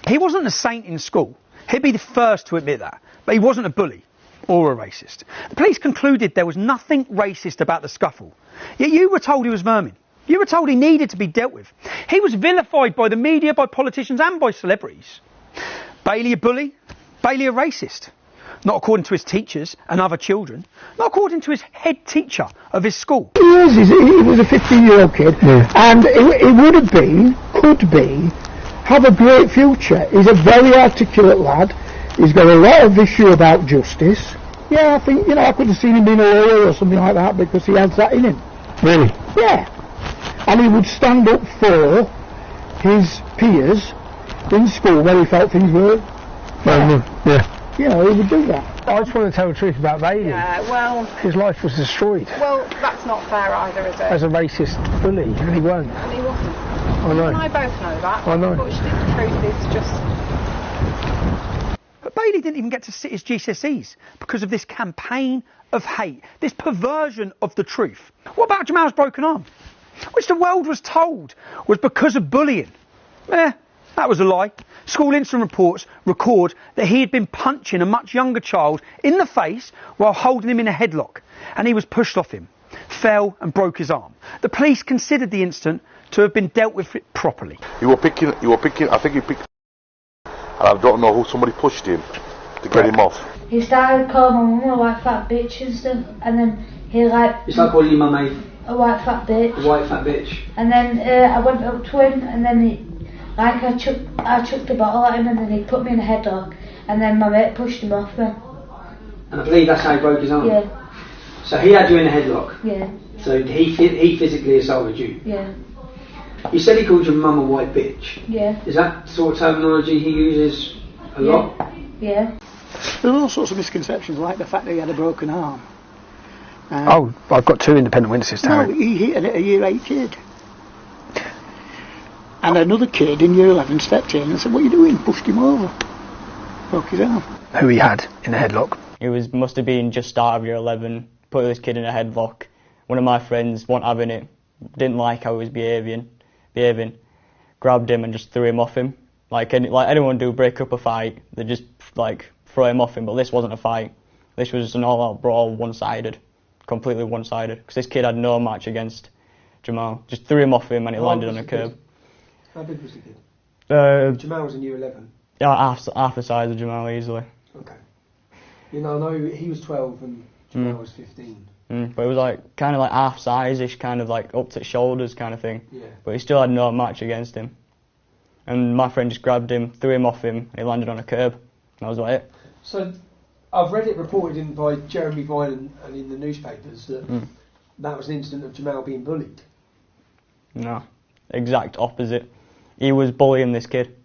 Speaker 1: He wasn't a saint in school. He'd be the first to admit that. But he wasn't a bully or a racist. The police concluded there was nothing racist about the scuffle. Yet you were told he was vermin. You were told he needed to be dealt with. He was vilified by the media, by politicians and by celebrities.
Speaker 9: Bailey a bully? Bailey a racist? Not according to his teachers and other children. Not according to his head teacher of his school.
Speaker 11: He was a 15-year-old kid, and he would have been, could be, have a great future. He's a very articulate lad. He's got a lot of issue about justice. Yeah, I think, I could have seen him being a lawyer or something like that because he has that in him.
Speaker 9: Really?
Speaker 11: Yeah. And he would stand up for his peers in school where he felt things were.
Speaker 9: Yeah.
Speaker 11: He would do that.
Speaker 9: I just want to tell the truth about Bailey.
Speaker 13: Yeah, well...
Speaker 9: His life was destroyed.
Speaker 13: Well, that's not fair either, is it?
Speaker 9: As a racist bully, and he won't.
Speaker 13: And he wasn't.
Speaker 9: I know.
Speaker 13: And I both know that.
Speaker 9: I know.
Speaker 13: Unfortunately, the truth is just...
Speaker 9: But Bailey didn't even get to sit his GCSEs because of this campaign of hate, this perversion of the truth. What about Jamal's broken arm? Which the world was told was because of bullying. That was a lie. School incident reports record that he had been punching a much younger child in the face while holding him in a headlock, and he was pushed off him, fell and broke his arm. The police considered the incident to have been dealt with properly.
Speaker 12: I think he picked, and I don't know who, somebody pushed him to get him off.
Speaker 21: He started calling my mum a white fat bitch and stuff, and then he
Speaker 14: He started calling you my mate
Speaker 21: a white fat bitch.
Speaker 14: a white fat bitch.
Speaker 21: And then I went up to him, and then I chucked a bottle at him, and then he put me in a headlock, and then my mate pushed him off me.
Speaker 14: And I believe that's how he broke his arm.
Speaker 21: Yeah.
Speaker 14: So he had you in a headlock.
Speaker 21: Yeah.
Speaker 14: So he physically assaulted you.
Speaker 21: Yeah.
Speaker 14: You said he called your mum a white bitch.
Speaker 21: Yeah.
Speaker 14: Is that sort of terminology he uses a lot?
Speaker 21: Yeah.
Speaker 11: There are all sorts of misconceptions, like the fact that he had a broken arm.
Speaker 9: I've got two independent witnesses, Taryn.
Speaker 11: No, he hit a year 8 kid. And another kid in year 11 stepped in and said, "What are you doing?" Pushed him over. Broke his arm.
Speaker 9: Who he had in a headlock.
Speaker 5: It must have been just start of year 11, put this kid in a headlock. One of my friends wasn't having it, didn't like how he was behaving, grabbed him and just threw him off him. Like anyone do break up a fight, they just throw him off him, but this wasn't a fight. This was an all-out brawl, one-sided, completely one-sided, because this kid had no match against Jamal. Just threw him off him and he landed on a curb.
Speaker 14: How big was the kid? Jamal was in year 11.
Speaker 5: Yeah, half the size of Jamal easily.
Speaker 14: Okay. I know he was 12 and Jamal was 15.
Speaker 5: But it was kind of half size-ish, kind of up to shoulders kind of thing.
Speaker 14: Yeah.
Speaker 5: But he still had no match against him. And my friend just grabbed him, threw him off him, and he landed on a curb. That was it.
Speaker 14: So I've read it reported by Jeremy Vine and in the newspapers that that was an incident of Jamal being bullied.
Speaker 5: No, exact opposite. He was bullying this kid.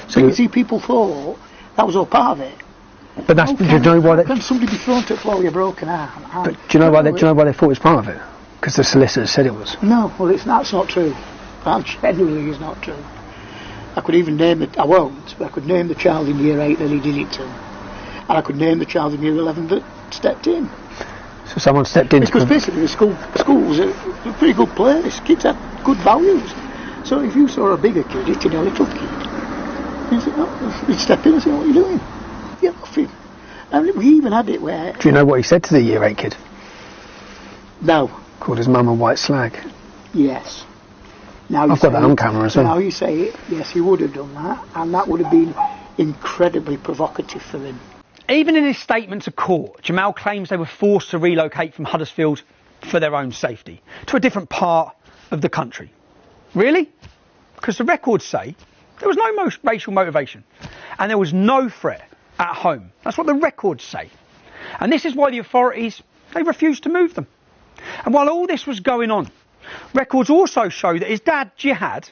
Speaker 11: So you see, people thought that was all part of it.
Speaker 9: But that's, do you know why?
Speaker 11: Can somebody be thrown to the floor with a broken arm?
Speaker 9: But do you know why they thought it was part of it? Because the solicitor said it was.
Speaker 11: No, well, that's not true. That genuinely is not true. I could even name it. I won't. But I could name the child in year 8 that he did it to, and I could name the child in year 11 that stepped in.
Speaker 9: So someone stepped in.
Speaker 11: Because basically, the school was a pretty good place. Kids had good values. So if you saw a bigger kid hitting a little kid, you'd step in and say, "What are you doing?" Get off him. And we even had it where...
Speaker 9: Do you know what he said to the year 8 kid?
Speaker 11: No.
Speaker 9: Called his mum a white slag.
Speaker 11: Yes. Now
Speaker 9: I've got that on camera as well.
Speaker 11: Now you say it, yes, he would have done that, and that would have been incredibly provocative for him.
Speaker 9: Even in his statement to court, Jamal claims they were forced to relocate from Huddersfield for their own safety to a different part of the country. Really? Because the records say there was no racial motivation and there was no threat at home. That's what the records say. And this is why the authorities, they refused to move them. And while all this was going on, records also show that his dad, Jihad,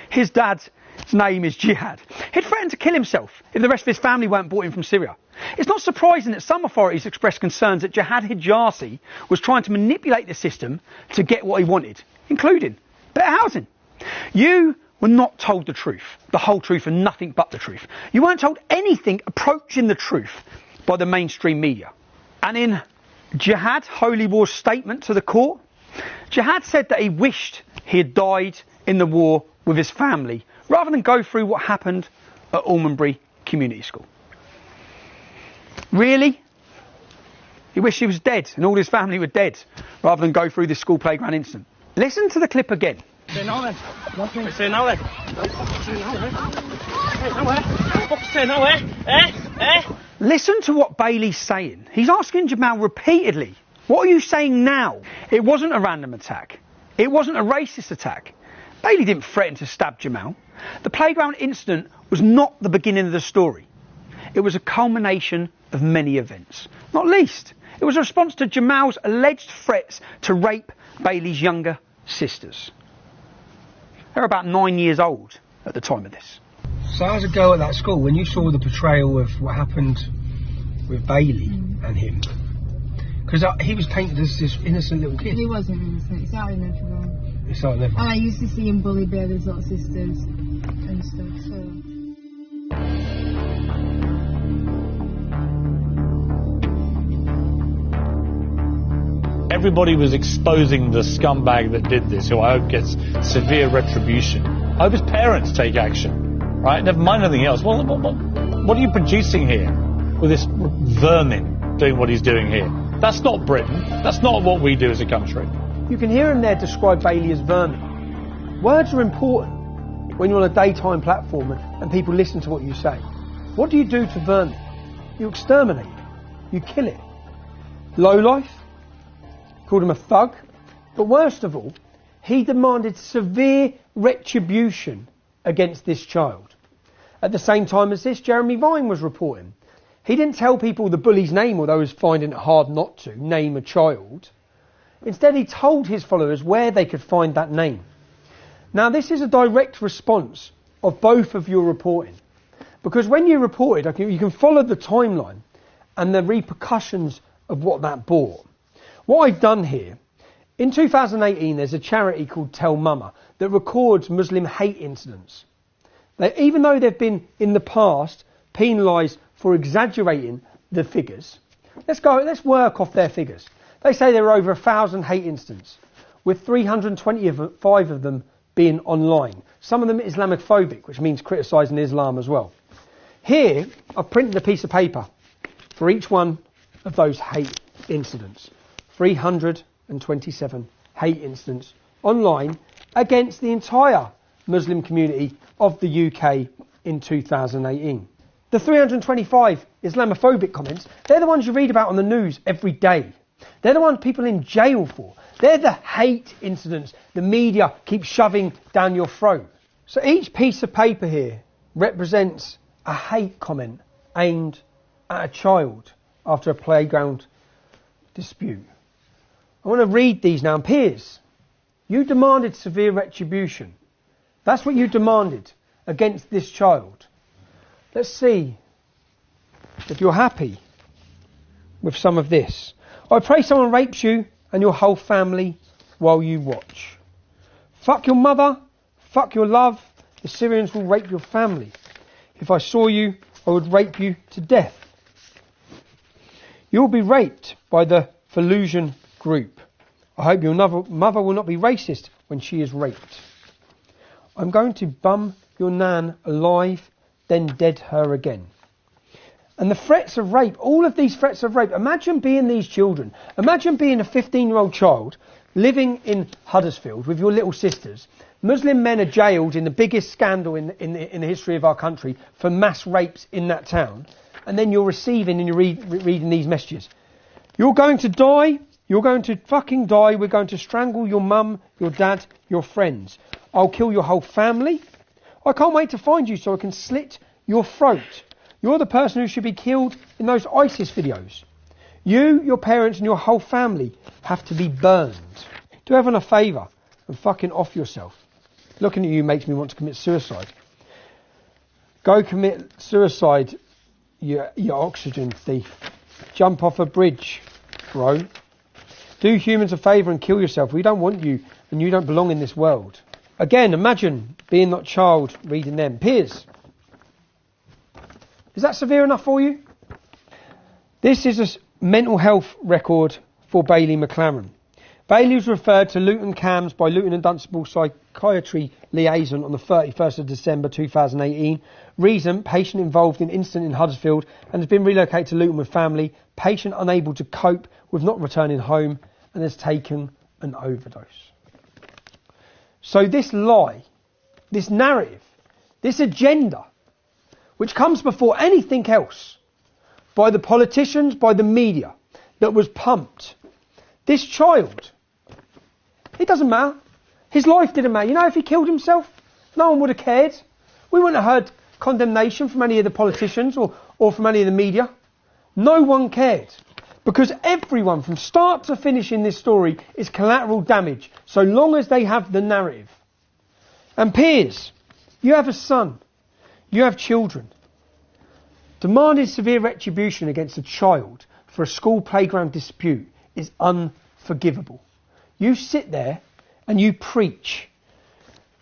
Speaker 9: his dad's name is Jihad, he'd threatened to kill himself if the rest of his family weren't brought in from Syria. It's not surprising that some authorities expressed concerns that Jihad Hijazi was trying to manipulate the system to get what he wanted, including better housing. You were not told the truth, the whole truth and nothing but the truth. You weren't told anything approaching the truth by the mainstream media. And in Jihad Holy War's statement to the court, Jihad said that he wished he had died in the war with his family rather than go through what happened at Almondbury Community School. Really? He wished he was dead and all his family were dead rather than go through this school playground incident. Listen to the clip again.
Speaker 17: Say now then. Nothing. Say now then.
Speaker 1: Listen to what Bailey's saying. He's asking Jamal repeatedly, what are you saying now? It wasn't a random attack. It wasn't a racist attack. Bailey didn't threaten to stab Jamal. The playground incident was not the beginning of the story. It was a culmination of many events. Not least, it was a response to Jamal's alleged threats to rape Bailey's younger sisters. They were about 9 years old at the time of this.
Speaker 14: So as a girl at that school, when you saw the portrayal of what happened with Bailey and him, because he was painted as this innocent little kid.
Speaker 10: He wasn't innocent. He started everyone.
Speaker 14: He started everyone.
Speaker 10: And I used to see him bully Bailey's little sisters and stuff. So.
Speaker 8: Everybody was exposing the scumbag that did this, who I hope gets severe retribution. I hope his parents take action, right? Never mind anything else. What are you producing here with this vermin doing what he's doing here? That's not Britain. That's not what we do as a country.
Speaker 1: You can hear him there describe Bailey as vermin. Words are important when you're on a daytime platform and people listen to what you say. What do you do to vermin? You exterminate it. You kill it. Lowlife. Called him a thug. But worst of all, he demanded severe retribution against this child. At the same time as this, Jeremy Vine was reporting. He didn't tell people the bully's name, although he was finding it hard not to name a child. Instead, he told his followers where they could find that name. Now, this is a direct response of both of your reporting. Because when you reported, you can follow the timeline and the repercussions of what that brought. What I've done here, in 2018 there's a charity called Tell Mama that records Muslim hate incidents. Even though they've been in the past penalised for exaggerating the figures, let's work off their figures. They say there are over 1,000 hate incidents, with 325 of them being online. Some of them Islamophobic, which means criticising Islam as well. Here, I've printed a piece of paper for each one of those hate incidents. 327 hate incidents online against the entire Muslim community of the UK in 2018. The 325 Islamophobic comments, they're the ones you read about on the news every day. They're the ones people in jail for. They're the hate incidents the media keeps shoving down your throat. So each piece of paper here represents a hate comment aimed at a child after a playground dispute. I want to read these now. Piers, you demanded severe retribution. That's what you demanded against this child. Let's see if you're happy with some of this. I pray someone rapes you and your whole family while you watch. Fuck your mother, fuck your love, the Syrians will rape your family. If I saw you, I would rape you to death. You'll be raped by the Fallujah group. I hope your mother will not be racist when she is raped. I'm going to bum your nan alive, then dead her again. And the threats of rape, all of these threats of rape, imagine being these children. Imagine being a 15-year-old child living in Huddersfield with your little sisters. Muslim men are jailed in the biggest scandal in the history of our country for mass rapes in that town. And then you're receiving and you're reading these messages. You're going to die. You're going to fucking die. We're going to strangle your mum, your dad, your friends. I'll kill your whole family. I can't wait to find you so I can slit your throat. You're the person who should be killed in those ISIS videos. You, your parents and your whole family have to be burned. Do everyone a favour and fucking off yourself. Looking at you makes me want to commit suicide. Go commit suicide, you oxygen thief. Jump off a bridge, bro. Do humans a favour and kill yourself. We don't want you and you don't belong in this world. Again, imagine being that child reading them. Piers, is that severe enough for you? This is a mental health record for Bailey McLaren. Bailey was referred to Luton CAMS by Luton and Dunstable Psychiatry Liaison on the 31st of December 2018. Reason, patient involved in incident in Huddersfield and has been relocated to Luton with family. Patient unable to cope with not returning home and has taken an overdose. So this lie, this narrative
Speaker 9: this agenda, which comes before anything else, by the politicians, by the media, that was pumped. This child, it doesn't matter. His life didn't matter. You know, if he killed himself, no one would have cared. We wouldn't have heard condemnation from any of the politicians or from any of the media. No one cared. Because everyone, from start to finish in this story, is collateral damage, so long as they have the narrative. And Piers, you have a son. You have children. Demanding severe retribution against a child for a school playground dispute is unforgivable. You sit there and you preach.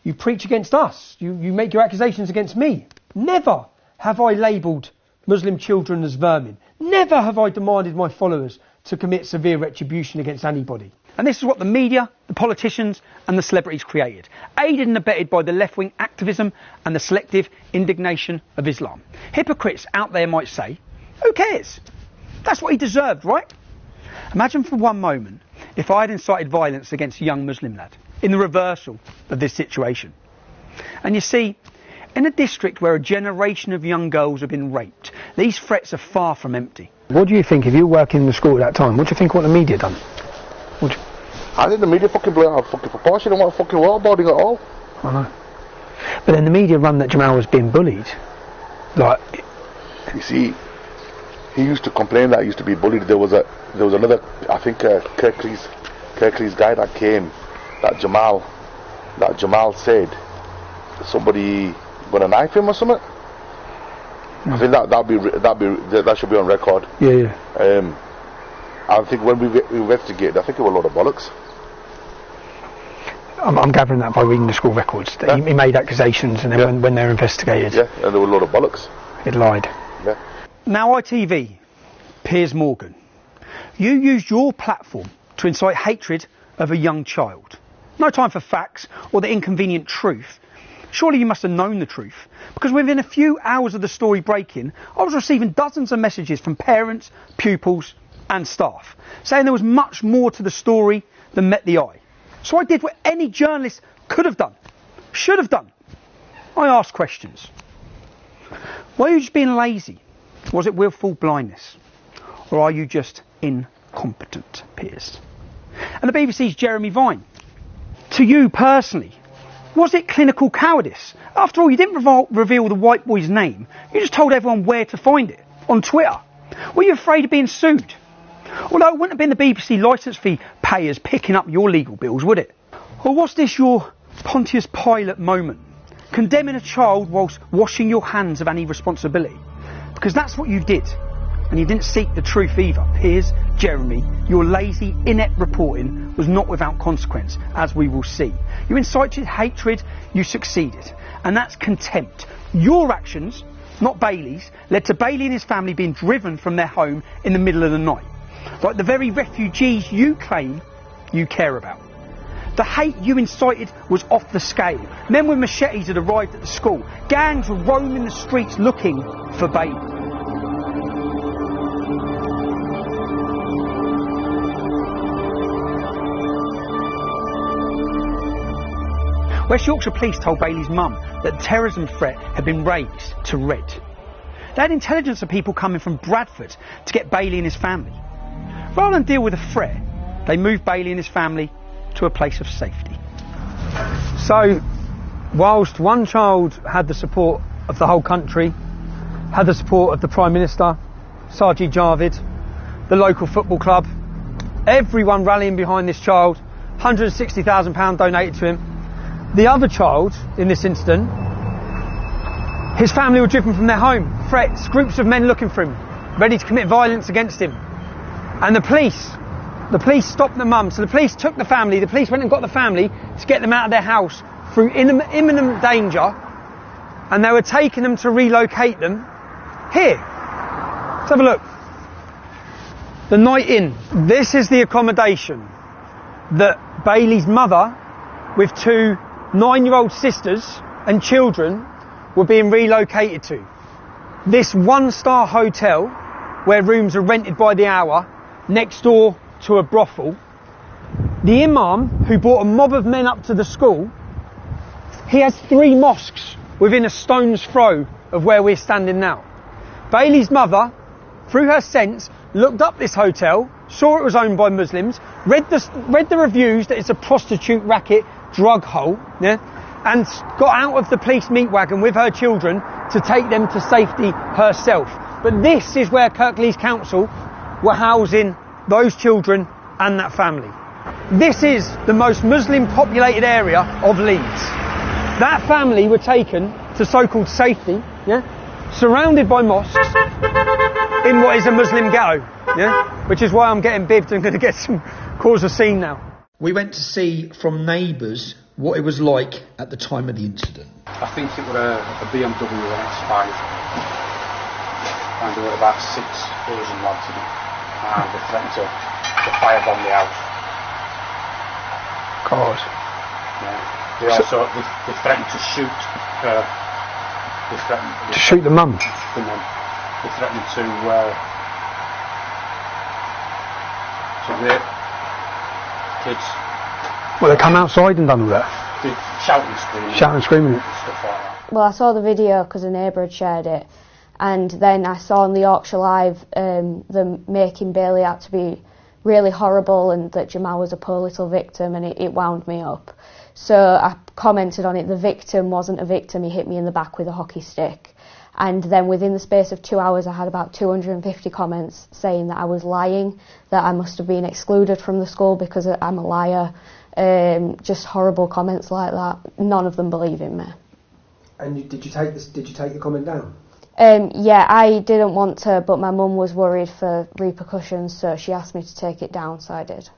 Speaker 9: You preach against us. You make your accusations against me. Never have I labelled Muslim children as vermin. Never have I demanded my followers to commit severe retribution against anybody. And this is what the media, the politicians and the celebrities created, aided and abetted by the left-wing activism and the selective indignation of Islam. Hypocrites out there might say, who cares? That's what he deserved, right? Imagine for one moment if I had incited violence against a young Muslim lad in the reversal of this situation. And you see, in a district where a generation of young girls have been raped, these threats are far from empty. What do you think, if you were working in the school at that time, what do you think what the media done?
Speaker 12: I think the media fucking blew out of fucking proportion and weren't fucking waterboarding at all.
Speaker 9: I know. But then the media run that Jamal was being bullied. Like,
Speaker 12: you see, he used to complain that he used to be bullied. There was another, I think, Kirkley's guy that came, that Jamal said somebody gonna knife him or something. I think that should be on record.
Speaker 9: Yeah.
Speaker 12: I think when we investigated, I think it was a lot of bollocks.
Speaker 9: I'm gathering that by reading the school records. That he made accusations, and then when they're investigated,
Speaker 12: and there were a lot of bollocks.
Speaker 9: It lied.
Speaker 12: Yeah.
Speaker 9: Now, ITV, Piers Morgan, you used your platform to incite hatred of a young child. No time for facts or the inconvenient truth. Surely you must have known the truth, because within a few hours of the story breaking, I was receiving dozens of messages from parents, pupils and staff saying there was much more to the story than met the eye. So I did what any journalist could have done, should have done. I asked questions. Were you just being lazy? Was it willful blindness? Or are you just incompetent, Piers? And the BBC's Jeremy Vine. To you personally, was it clinical cowardice? After all, you didn't reveal the white boy's name. You just told everyone where to find it, on Twitter. Were you afraid of being sued? Although it wouldn't have been the BBC licence fee payers picking up your legal bills, would it? Or was this your Pontius Pilate moment? Condemning a child whilst washing your hands of any responsibility? Because that's what you did. And you didn't seek the truth either. Piers, Jeremy, your lazy, inept reporting was not without consequence, as we will see. You incited hatred, you succeeded. And that's contempt. Your actions, not Bailey's, led to Bailey and his family being driven from their home in the middle of the night. Like the very refugees you claim you care about. The hate you incited was off the scale. Men with machetes had arrived at the school. Gangs were roaming the streets looking for Bailey. West Yorkshire Police told Bailey's mum that the terrorism threat had been raised to red. They had intelligence of people coming from Bradford to get Bailey and his family. Rather than deal with the threat, they moved Bailey and his family to a place of safety. So, whilst one child had the support of the whole country, had the support of the Prime Minister, Sajid Javid, the local football club, everyone rallying behind this child, £160,000 donated to him. The other child, in this incident, his family were driven from their home. Threats, groups of men looking for him, ready to commit violence against him. And the police stopped the mum. So the police took the family, the police went and got the family to get them out of their house through imminent danger. And they were taking them to relocate them here. Let's have a look. The Night Inn. This is the accommodation that Bailey's mother, with two 9-year-old sisters and children, were being relocated to. This one-star hotel, where rooms are rented by the hour, next door to a brothel. The imam, who brought a mob of men up to the school, he has 3 mosques within a stone's throw of where we're standing now. Bailey's mother, through her sense, looked up this hotel, saw it was owned by Muslims, read the reviews that it's a prostitute racket drug hole, yeah, and got out of the police meat wagon with her children to take them to safety herself. But this is where Kirklees Council were housing those children and that family. This is the most Muslim populated area of Leeds. That family were taken to so-called safety, yeah, surrounded by mosques in what is a Muslim ghetto, yeah, which is why I'm getting bibbed and going to cause a scene now. We went to see from neighbours what it was like at the time of the incident.
Speaker 2: I think it was a BMW X5, and there were about 6 Asian lads in it, and they threatened to firebomb the house.
Speaker 9: God.
Speaker 2: Yeah. They also they threatened to shoot her.
Speaker 9: To shoot the mum?
Speaker 2: The mum. They threatened to rape kids.
Speaker 9: Well, they come outside and done all that?
Speaker 2: They shouting and screaming.
Speaker 9: Shouting and screaming.
Speaker 2: Stuff like that.
Speaker 3: Well, I saw the video because a neighbour had shared it, and then I saw on the Yorkshire Live them making Bailey out to be really horrible and that Jamal was a poor little victim, and it wound me up. So I commented on it. The victim wasn't a victim, he hit me in the back with a hockey stick. And then within the space of 2 hours I had about 250 comments saying that I was lying, that I must have been excluded from the school because I'm a liar. Just horrible comments like that. None of them believe in me.
Speaker 14: And did you take the comment down?
Speaker 3: Yeah, I didn't want to, but my mum was worried for repercussions, so she asked me to take it down, so I did.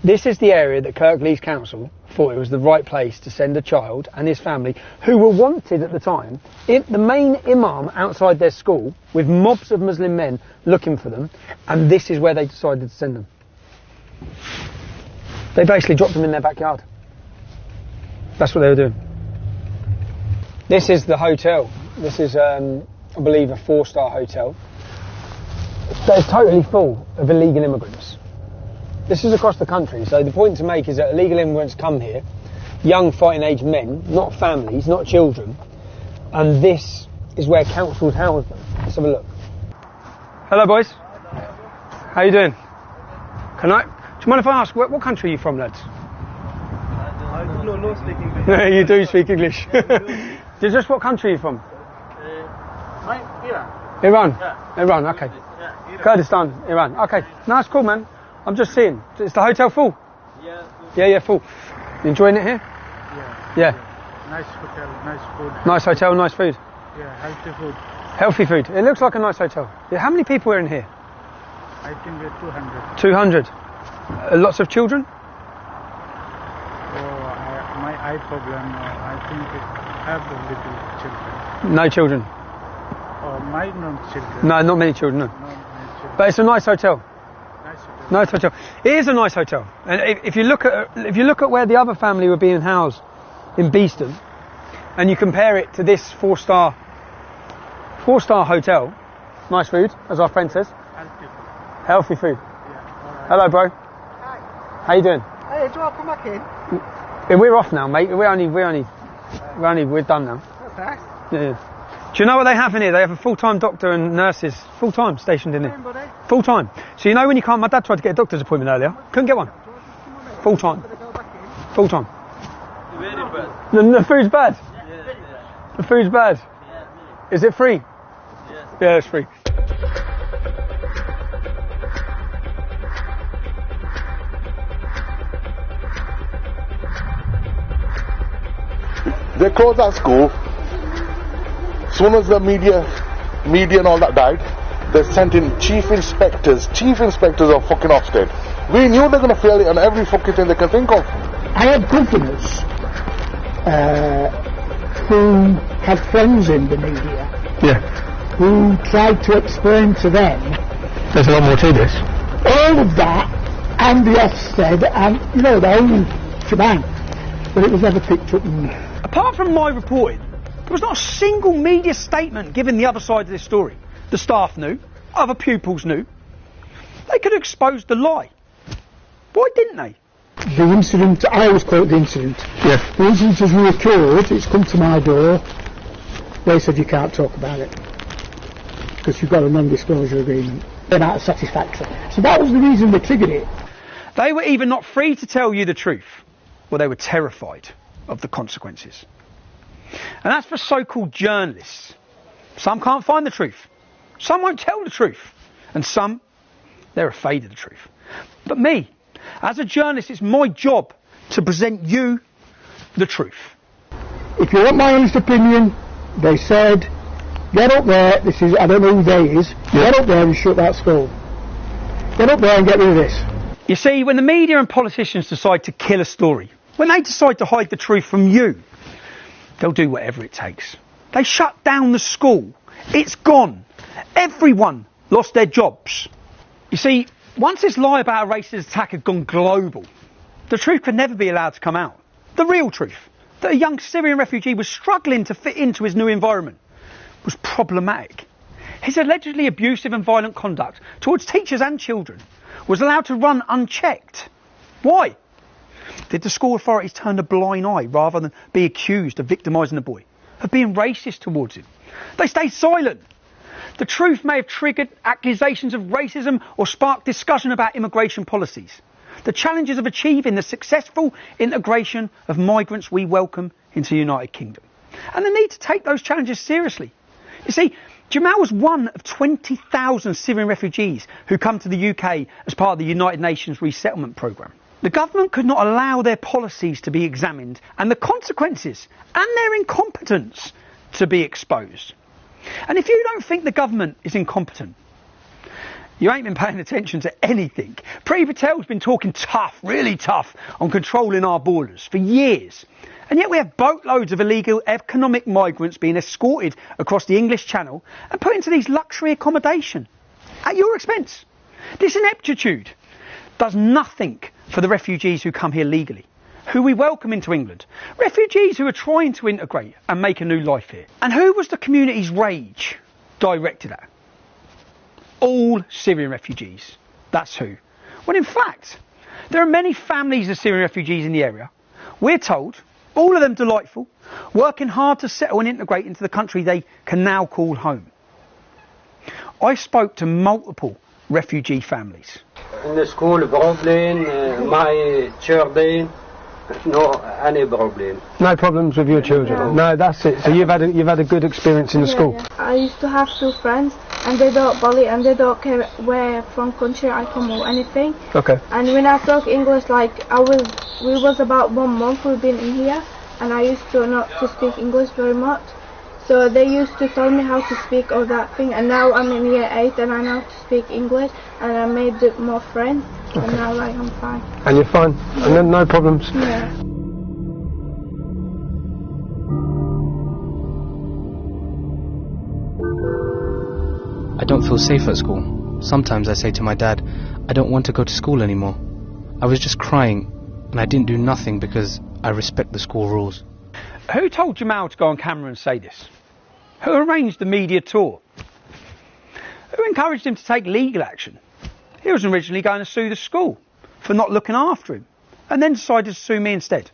Speaker 9: This is the area that Kirklees Council thought it was the right place to send a child and his family, who were wanted at the time, the main imam outside their school, with mobs of Muslim men looking for them, and this is where they decided to send them. They basically dropped them in their backyard. That's what they were doing. This is the hotel. This is, I believe, a 4-star hotel. It's totally full of illegal immigrants. This is across the country, so the point to make is that illegal immigrants come here, young fighting age men, not families, not children, and this is where councils house them. Let's have a look. Hello boys. How you doing? Do you mind if I ask, what country are you from, lads?
Speaker 17: I don't speak English.
Speaker 9: You do speak English. Just what country are you from?
Speaker 17: Iran.
Speaker 9: Iran?
Speaker 17: Yeah.
Speaker 9: Iran, okay.
Speaker 17: Yeah, Iran.
Speaker 9: Kurdistan, Iran. Okay. No, that's cool, man. I'm just seeing. Is the hotel full?
Speaker 17: Yeah.
Speaker 9: Yeah, full. You enjoying it here?
Speaker 17: Yeah. Nice hotel, nice food.
Speaker 9: Nice hotel, nice food.
Speaker 17: Yeah, healthy food.
Speaker 9: Healthy food. It looks like a nice hotel. Yeah, how many people are in here?
Speaker 17: I think we're 200.
Speaker 9: 200. Lots of children?
Speaker 17: My eye problem, I think I have the little children.
Speaker 9: No children?
Speaker 17: My children.
Speaker 9: No, not many children, no. But it's a nice hotel. Nice hotel. It is a nice hotel. And if you look at where the other family were being housed in Beeston, and you compare it to this 4-star hotel, nice food, as our friend says. Healthy food. Yeah, hello, bro. Hi. How you doing?
Speaker 17: Hey, do you want to come back in?
Speaker 9: Yeah, we're off now, mate. We're done now.
Speaker 17: That's nice.
Speaker 9: Yeah. Do you know what they have in here? They have a full-time doctor and nurses, full-time, stationed in here. Full-time. So you know when you can't, my dad tried to get a doctor's appointment earlier. Couldn't get one. Full-time. Full-time.
Speaker 17: Very bad.
Speaker 9: The food's bad?
Speaker 17: Yeah.
Speaker 9: The food's bad?
Speaker 17: Yeah.
Speaker 9: Is it free?
Speaker 17: Yes.
Speaker 9: Yeah, it's free.
Speaker 12: They closed that school. As soon as the media and all that died, they sent in chief inspectors of fucking Ofsted. We knew they're going to fail it on every fucking thing they can think of.
Speaker 11: I had governors who had friends in the media who tried to explain to them
Speaker 9: there's a lot more to this.
Speaker 11: All of that and the Ofsted and, the whole shebang, but it was never picked up.
Speaker 9: Apart from my reporting, there was not a single media statement giving the other side of this story. The staff knew, other pupils knew. They could have exposed the lie. Why didn't they?
Speaker 11: The incident, I always call it the incident.
Speaker 9: Yeah.
Speaker 11: The incident has reoccurred, it's come to my door they said you can't talk about it because you've got a non-disclosure agreement. They're not satisfactory. So that was the reason they triggered it.
Speaker 1: They were either not free to tell you the truth, or they were terrified of the consequences. And that's for so-called journalists. Some can't find the truth. Some won't tell the truth. And some, they're afraid of the truth. But me, as a journalist, it's my job to present you the truth.
Speaker 11: If you want my honest opinion, they said, get up there, this is, I don't know who they is, get up there and shut that school. Get up there and get rid of this.
Speaker 1: You see, when the media and politicians decide to kill a story, when they decide to hide the truth from you, they'll do whatever it takes. They shut down the school. It's gone. Everyone lost their jobs. You see, once this lie about a racist attack had gone global, the truth could never be allowed to come out. The real truth, that a young Syrian refugee was struggling to fit into his new environment, was problematic. His allegedly abusive and violent conduct towards teachers and children was allowed to run unchecked. Why? Did the school authorities turn a blind eye rather than be accused of victimising the boy, of being racist towards him? They stayed silent. The truth may have triggered accusations of racism or sparked discussion about immigration policies. The challenges of achieving the successful integration of migrants we welcome into the United Kingdom. And the need to take those challenges seriously. You see, Jamal was one of 20,000 Syrian refugees who come to the UK as part of the United Nations resettlement programme. The government could not allow their policies to be examined and the consequences and their incompetence to be exposed. And if you don't think the government is incompetent, you ain't been paying attention to anything. Priti Patel's been talking tough, really tough, on controlling our borders for years. And yet we have boatloads of illegal economic migrants being escorted across the English Channel and put into these luxury accommodation at your expense. This ineptitude does nothing for the refugees who come here legally, who we welcome into England. Refugees who are trying to integrate and make a new life here. And who was the community's rage directed at? All Syrian refugees. That's who. When in fact, there are many families of Syrian refugees in the area. We're told, all of them delightful, working hard to settle and integrate into the country they can now call home. I spoke to multiple refugee families.
Speaker 7: In the school problem, my children, no any problem.
Speaker 15: No problems with your children? No, that's it. So you've had a good experience in the school?
Speaker 22: Yeah. I used to have two friends and they don't bully and they don't care where from country I come or anything.
Speaker 15: Okay.
Speaker 22: And when I talk English, like we was about 1 month we've been in here and I used to not to speak English very much. So they used to tell me how to speak all that thing, and now I'm in year 8 and I know how to speak English and I made more friends. Okay. And now like I'm fine.
Speaker 15: And you're fine? Yeah. And then no problems?
Speaker 22: Yeah.
Speaker 20: I don't feel safe at school. Sometimes I say to my dad, I don't want to go to school anymore. I was just crying and I didn't do nothing because I respect the school rules.
Speaker 1: Who told Jamal to go on camera and say this? Who arranged the media tour? Who encouraged him to take legal action? He was originally going to sue the school for not looking after him and then decided to sue me instead.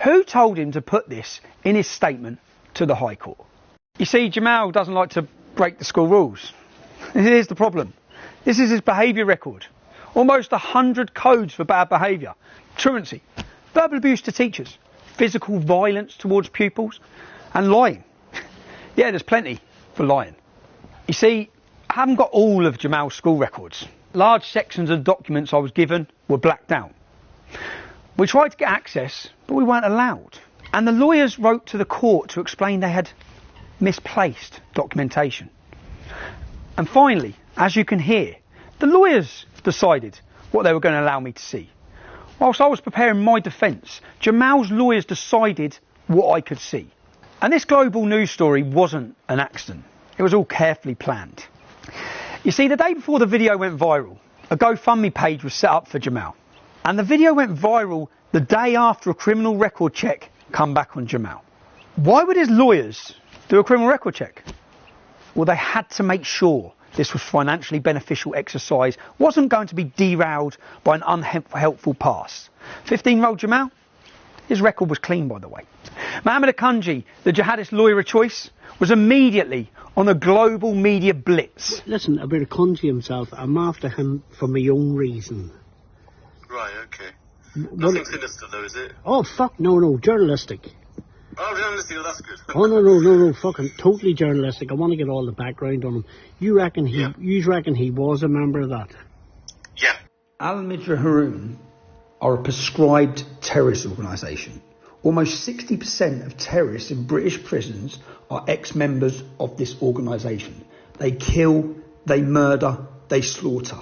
Speaker 1: Who told him to put this in his statement to the High Court? You see, Jamal doesn't like to break the school rules. Here's the problem. This is his behaviour record. Almost 100 codes for bad behaviour. Truancy, verbal abuse to teachers, physical violence towards pupils, and lying. Yeah, there's plenty for lying. You see, I haven't got all of Jamal's school records. Large sections of documents I was given were blacked out. We tried to get access, but we weren't allowed. And the lawyers wrote to the court to explain they had misplaced documentation. And finally, as you can hear, the lawyers decided what they were going to allow me to see. Whilst I was preparing my defence, Jamal's lawyers decided what I could see. And this global news story wasn't an accident. It was all carefully planned. You see, the day before the video went viral, a GoFundMe page was set up for Jamal. And the video went viral the day after a criminal record check come back on Jamal. Why would his lawyers do a criminal record check? Well, they had to make sure this was financially beneficial exercise, wasn't going to be derailed by an unhelpful past. 15-year-old Jamal, his record was clean, by the way. Mohammed Akunji, the jihadist lawyer of choice, was immediately on a global media blitz.
Speaker 4: Listen, about Akunji himself, I'm after him for my own reason.
Speaker 18: Right, okay. Nothing sinister though, is it?
Speaker 4: Oh, fuck, no, journalistic.
Speaker 18: Oh, journalistic, that's good.
Speaker 4: Oh, no, fucking totally journalistic. I want to get all the background on him. You reckon he was a member of that?
Speaker 18: Yeah.
Speaker 9: Al-Midra Haroun are a prescribed terrorist organisation. Almost 60% of terrorists in British prisons are ex-members of this organisation. They kill, they murder, they slaughter.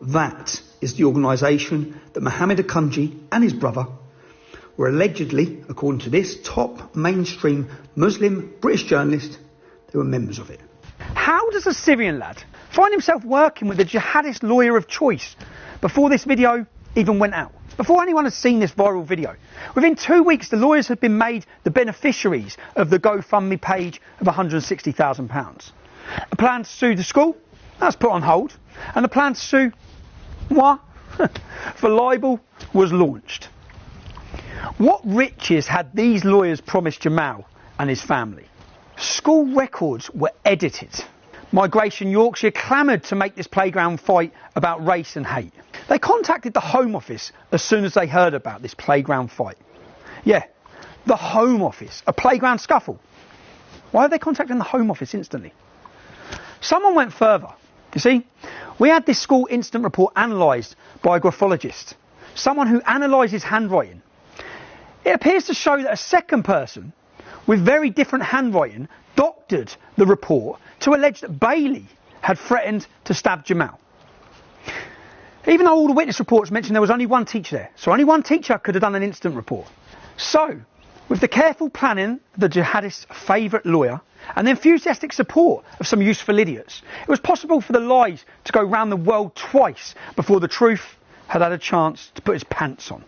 Speaker 9: That is the organisation that Mohammed Akunji and his brother were allegedly, according to this top mainstream Muslim British journalist, they were members of it.
Speaker 1: How does a Syrian lad find himself working with a jihadist lawyer of choice before this video even went out? Before anyone had seen this viral video. Within 2 weeks, the lawyers had been made the beneficiaries of the GoFundMe page of £160,000. A plan to sue the school, that's put on hold. And the plan to sue, moi, for libel was launched. What riches had these lawyers promised Jamal and his family? School records were edited. Migration Yorkshire clamoured to make this playground fight about race and hate. They contacted the Home Office as soon as they heard about this playground fight. Yeah, the Home Office, a playground scuffle. Why are they contacting the Home Office instantly? Someone went further. You see, we had this school incident report analysed by a graphologist, someone who analyses handwriting. It appears to show that a second person with very different handwriting doctored the report to allege that Bailey had threatened to stab Jamal. Even though all the witness reports mentioned there was only one teacher there, so only one teacher could have done an incident report. So, with the careful planning of the jihadist's favourite lawyer and the enthusiastic support of some useful idiots, it was possible for the lies to go round the world twice before the truth had had a chance to put its pants on.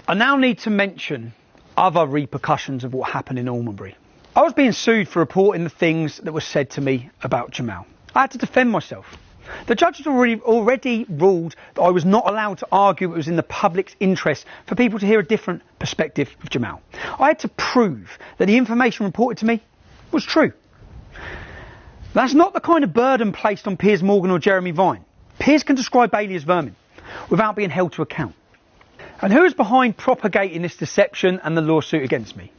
Speaker 1: I now need to mention other repercussions of what happened in Almonbury. I was being sued for reporting the things that were said to me about Jamal. I had to defend myself. The judge had already ruled that I was not allowed to argue it was in the public's interest for people to hear a different perspective of Jamal. I had to prove that the information reported to me was true. That's not the kind of burden placed on Piers Morgan or Jeremy Vine. Piers can describe Bailey as vermin without being held to account. And who is behind propagating this deception and the lawsuit against me?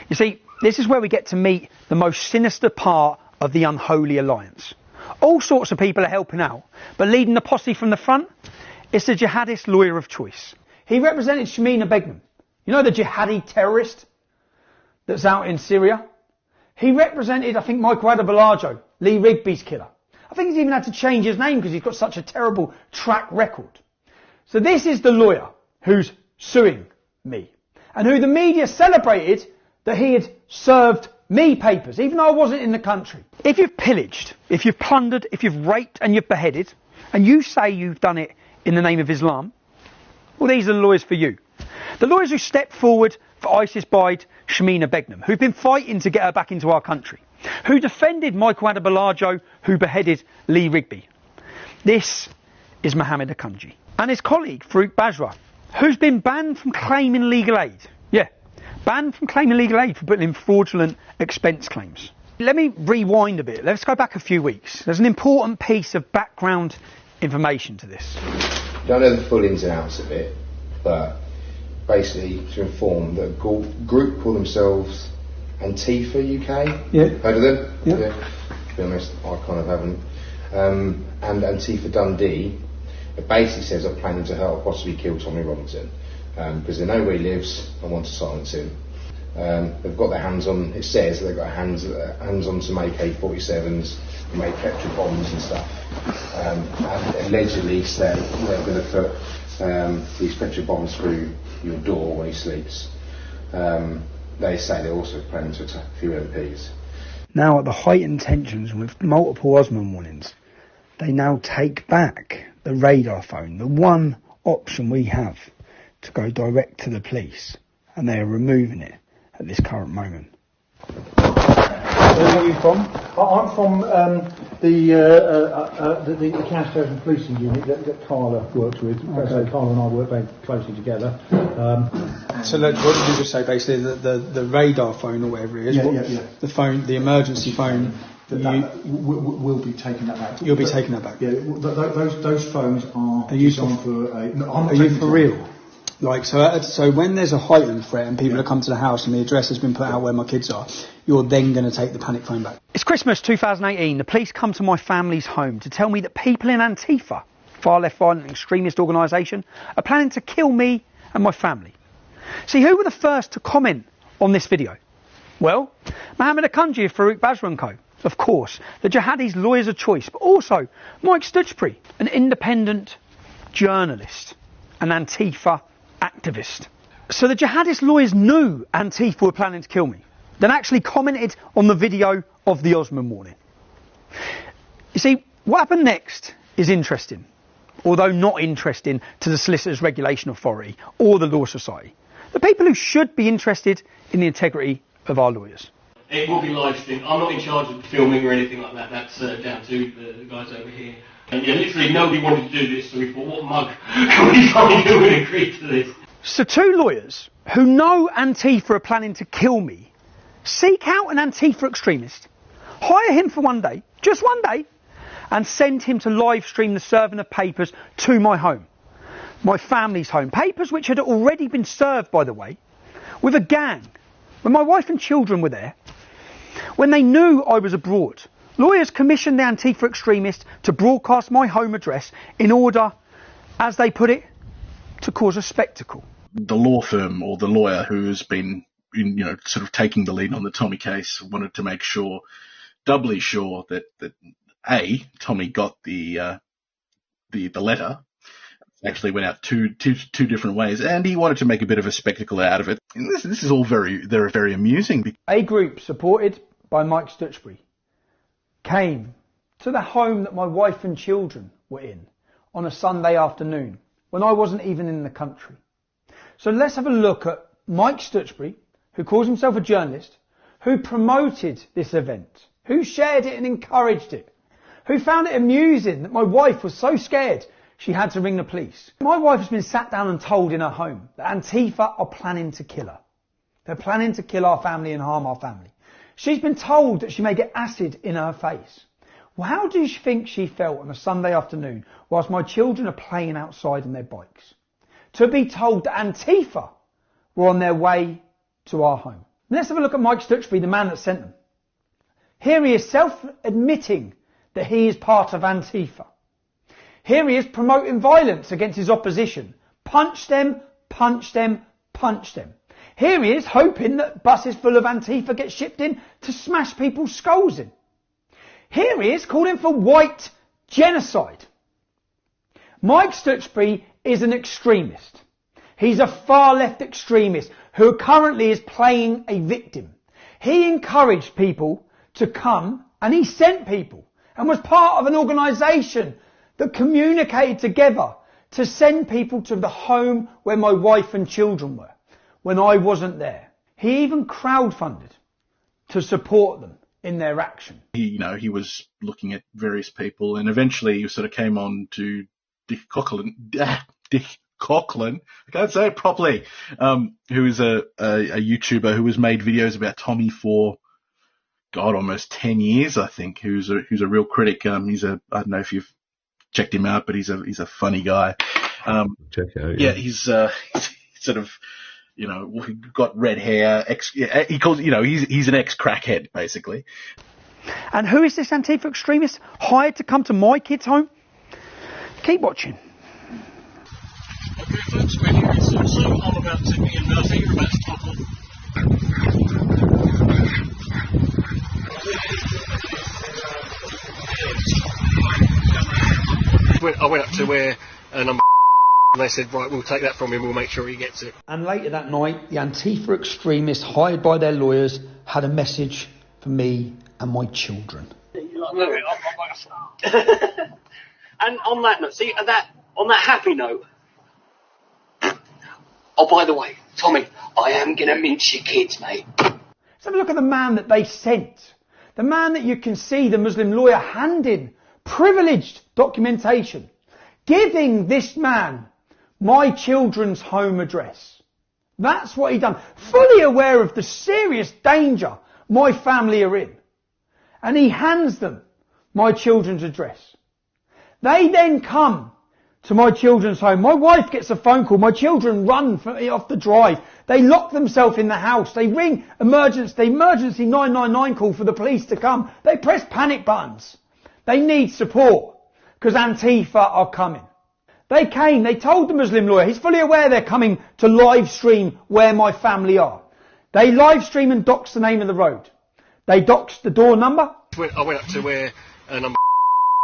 Speaker 1: You see, this is where we get to meet the most sinister part of the unholy alliance. All sorts of people are helping out, but leading the posse from the front is the jihadist lawyer of choice. He represented Shamina Begum. You know, the jihadi terrorist that's out in Syria? He represented, I think, Michael Adebolajo, Lee Rigby's killer. I think he's even had to change his name because he's got such a terrible track record. So this is the lawyer who's suing me, and who the media celebrated that he had served me papers, even though I wasn't in the country. If you've pillaged, if you've plundered, if you've raped and you've beheaded, and you say you've done it in the name of Islam, well, these are the lawyers for you. The lawyers who stepped forward for ISIS-Bide Shamina Begum, who've been fighting to get her back into our country, who defended Michael Adebolajo, who beheaded Lee Rigby. This is Mohammed Akunji. And his colleague, Farouk Bajra, who's been banned from claiming legal aid. Yeah, banned from claiming legal aid for putting in fraudulent expense claims. Let me rewind a bit. Let's go back a few weeks. There's an important piece of background information to this.
Speaker 23: Don't know the full ins and outs of it, but basically to inform that a group call themselves Antifa UK.
Speaker 9: Yeah.
Speaker 23: Heard of them?
Speaker 9: Yeah.
Speaker 23: To be honest, I kind of haven't. And Antifa Dundee, it basically says they're planning to hurt or possibly kill Tommy Robinson because they know where he lives and want to silence him. They've got their hands on, it says they've got hands on some AK-47s, made petrol bombs and stuff. And allegedly say they're going to put these petrol bombs through your door when he sleeps. They say they're also planning to attack a few MPs.
Speaker 9: Now, at the heightened tensions with multiple Osman warnings, they now take back the radar phone, the one option we have to go direct to the police, and they are removing it at this current moment.
Speaker 11: Where are you from? I'm from the counter-terrorism policing unit that Carla works with. Okay. So Carla and I work very closely together.
Speaker 9: So what did you just say? Basically, the radar phone or whatever it is.
Speaker 11: Yeah.
Speaker 9: The phone, the emergency phone.
Speaker 11: We'll be taking that back.
Speaker 9: You'll be taking that back.
Speaker 11: Yeah, those phones are designed for a. No,
Speaker 9: are you for real? Like so when there's a heightened threat and people have come to the house and the address has been put out where my kids are, you're then going to take the panic phone back. It's Christmas 2018. The police come to my family's home to tell me that people in Antifa, far left violent extremist organisation, are planning to kill me and my family. See, who were the first to comment on this video? Well, Mohammed Akunji of Farouk Basra & Co. Of course, the jihadis' lawyers of choice, but also Mike Stutchbury, an independent journalist, an Antifa activist. So the jihadist lawyers knew Antifa were planning to kill me, then actually commented on the video of the Osman warning. You see, what happened next is interesting, although not interesting to the Solicitors Regulation Authority or the Law Society, the people who should be interested in the integrity of our lawyers.
Speaker 6: It will be live streamed. I'm not in charge of filming or anything like that. That's down to the guys over here. And yeah, literally nobody wanted to do this, so we thought, what mug can we find who would agree to this?
Speaker 1: So two lawyers who know Antifa are planning to kill me seek out an Antifa extremist, hire him for one day, just one day, and send him to live stream the serving of papers to my home, my family's home. Papers which had already been served, by the way, with a gang. When my wife and children were there, when they knew I was abroad, lawyers commissioned the Antifa extremist to broadcast my home address in order, as they put it, to cause a spectacle.
Speaker 16: The law firm or the lawyer who's been, sort of taking the lead on the Tommy case wanted to make sure, doubly sure, that A, Tommy got the letter. Actually went out two different ways, and he wanted to make a bit of a spectacle out of it. And this is all very amusing.
Speaker 1: A group supported by Mike Stutchbury came to the home that my wife and children were in on a Sunday afternoon when I wasn't even in the country. So let's have a look at Mike Stutchbury, who calls himself a journalist, who promoted this event, who shared it and encouraged it, who found it amusing that my wife was so scared she had to ring the police. My wife has been sat down and told in her home that Antifa are planning to kill her. They're planning to kill our family and harm our family. She's been told that she may get acid in her face. Well, how do you think she felt on a Sunday afternoon whilst my children are playing outside on their bikes? To be told that Antifa were on their way to our home. Let's have a look at Mike Stutchbury, the man that sent them. Here he is self-admitting that he is part of Antifa. Here he is promoting violence against his opposition. Punch them, punch them, punch them. Here he is hoping that buses full of Antifa get shipped in to smash people's skulls in. Here he is calling for white genocide. Mike Stutchbury is an extremist. He's a far left extremist who currently is playing a victim. He encouraged people to come, and he sent people and was part of an organisation that communicated together to send people to the home where my wife and children were when I wasn't there. He even crowdfunded to support them in their action.
Speaker 16: He was looking at various people, and eventually he sort of came on to Dick Coughlin, I can't say it properly, who is a YouTuber who has made videos about Tommy for, God, almost 10 years, I think, who's a real critic. I don't know if you've checked him out, but he's a funny guy.
Speaker 19: Check it out.
Speaker 16: Yeah, he's sort of, got red hair. He calls, he's an ex-crackhead, basically.
Speaker 1: And who is this Antifa extremist hired to come to my kids' home? Keep watching.
Speaker 6: Okay, folks, we're here in Soso. I'm about to be in Murphy. We're about to top off. I went up to where number and they said, right, we'll take that from him, we'll make sure he gets it.
Speaker 1: And later that night, the Antifa extremists hired by their lawyers had a message for me and my children.
Speaker 6: And on that note, on that happy note, oh, by the way, Tommy, I am going to mince your kids, mate.
Speaker 1: Let's have a look at the man that they sent
Speaker 9: The man that you can see the Muslim lawyer handing privileged documentation, giving this man my children's home address. That's what he done. Fully aware of the serious danger my family are in. And he hands them my children's address. They then come to my children's home. My wife gets a phone call. My children run off the drive. They lock themselves in the house. They ring the emergency 999 call for the police to come. They press panic buttons. They need support because Antifa are coming. They came. They told the Muslim lawyer. He's fully aware they're coming to live stream where my family are. They live stream and dox the name of the road. They doxed the door number.
Speaker 6: I went up to where number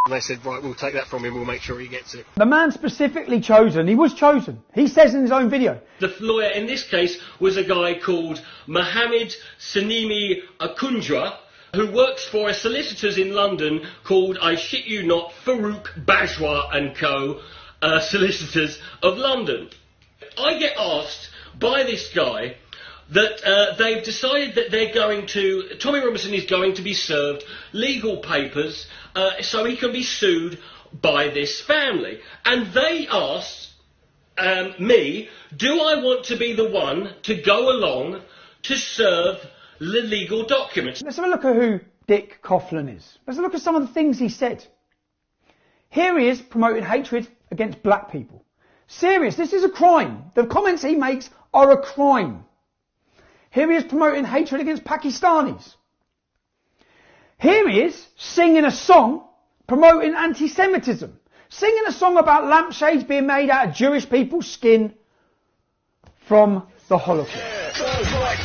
Speaker 6: and they said, right, we'll take that from him, we'll make sure he gets it.
Speaker 9: The man specifically chosen, he was chosen. He says in his own video.
Speaker 6: The lawyer in this case was a guy called Mohammed Sanimi Akunjwa, who works for a solicitors in London called, I shit you not, Farouk Bajwa and Co. Solicitors of London. I get asked by this guy that they've decided that they're going to, Tommy Robinson is going to be served legal papers so he can be sued by this family. And they asked me, do I want to be the one to go along to serve the legal documents?
Speaker 9: Let's have a look at who Dick Coughlin is. Let's look at some of the things he said. Here he is promoting hatred against black people. Serious, this is a crime. The comments he makes are a crime. Here he is promoting hatred against Pakistanis. Here he is singing a song promoting anti-Semitism. Singing a song about lampshades being made out of Jewish people's skin from the Holocaust.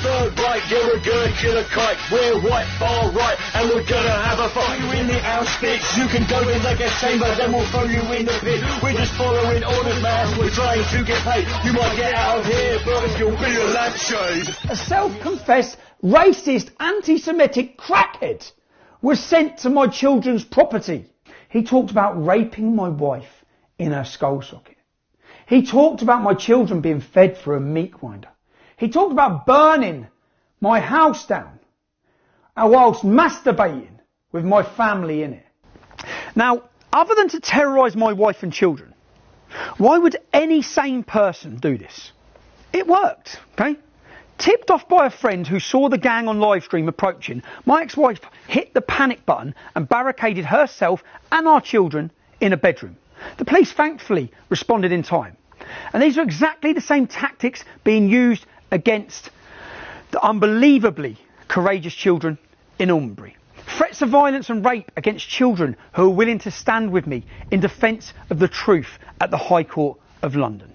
Speaker 5: Third right, you're a good killer kite. We're white, far right, and we're gonna have a fight. You in the outskirts, you can go in like a chamber, then we'll throw you in the pit. We're just following orders, man. We're trying to get paid. You might get out of here, but you'll be a lampshade.
Speaker 9: A self-confessed, racist, anti-Semitic crackhead was sent to my children's property. He talked about raping my wife in her skull socket. He talked about my children being fed through a meat grinder. He talked about burning my house down whilst masturbating with my family in it. Now, other than to terrorise my wife and children, why would any sane person do this? It worked, okay? Tipped off by a friend who saw the gang on live stream approaching, my ex-wife hit the panic button and barricaded herself and our children in a bedroom. The police thankfully responded in time. And these are exactly the same tactics being used against the unbelievably courageous children in Almonbury. Threats of violence and rape against children who are willing to stand with me in defence of the truth at the High Court of London.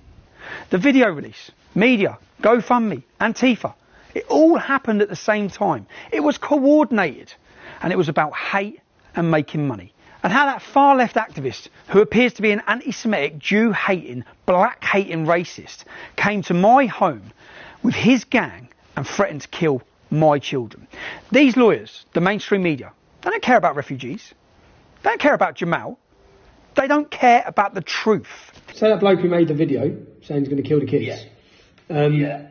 Speaker 9: The video release, media, GoFundMe, Antifa, it all happened at the same time. It was coordinated and it was about hate and making money. And how that far left activist, who appears to be an anti-Semitic, Jew-hating, black-hating racist, came to my home with his gang and threatened to kill my children. These lawyers, the mainstream media, they don't care about refugees. They don't care about Jamal. They don't care about the truth.
Speaker 14: Say that bloke who made the video saying he's going to kill the kids.
Speaker 6: Yeah.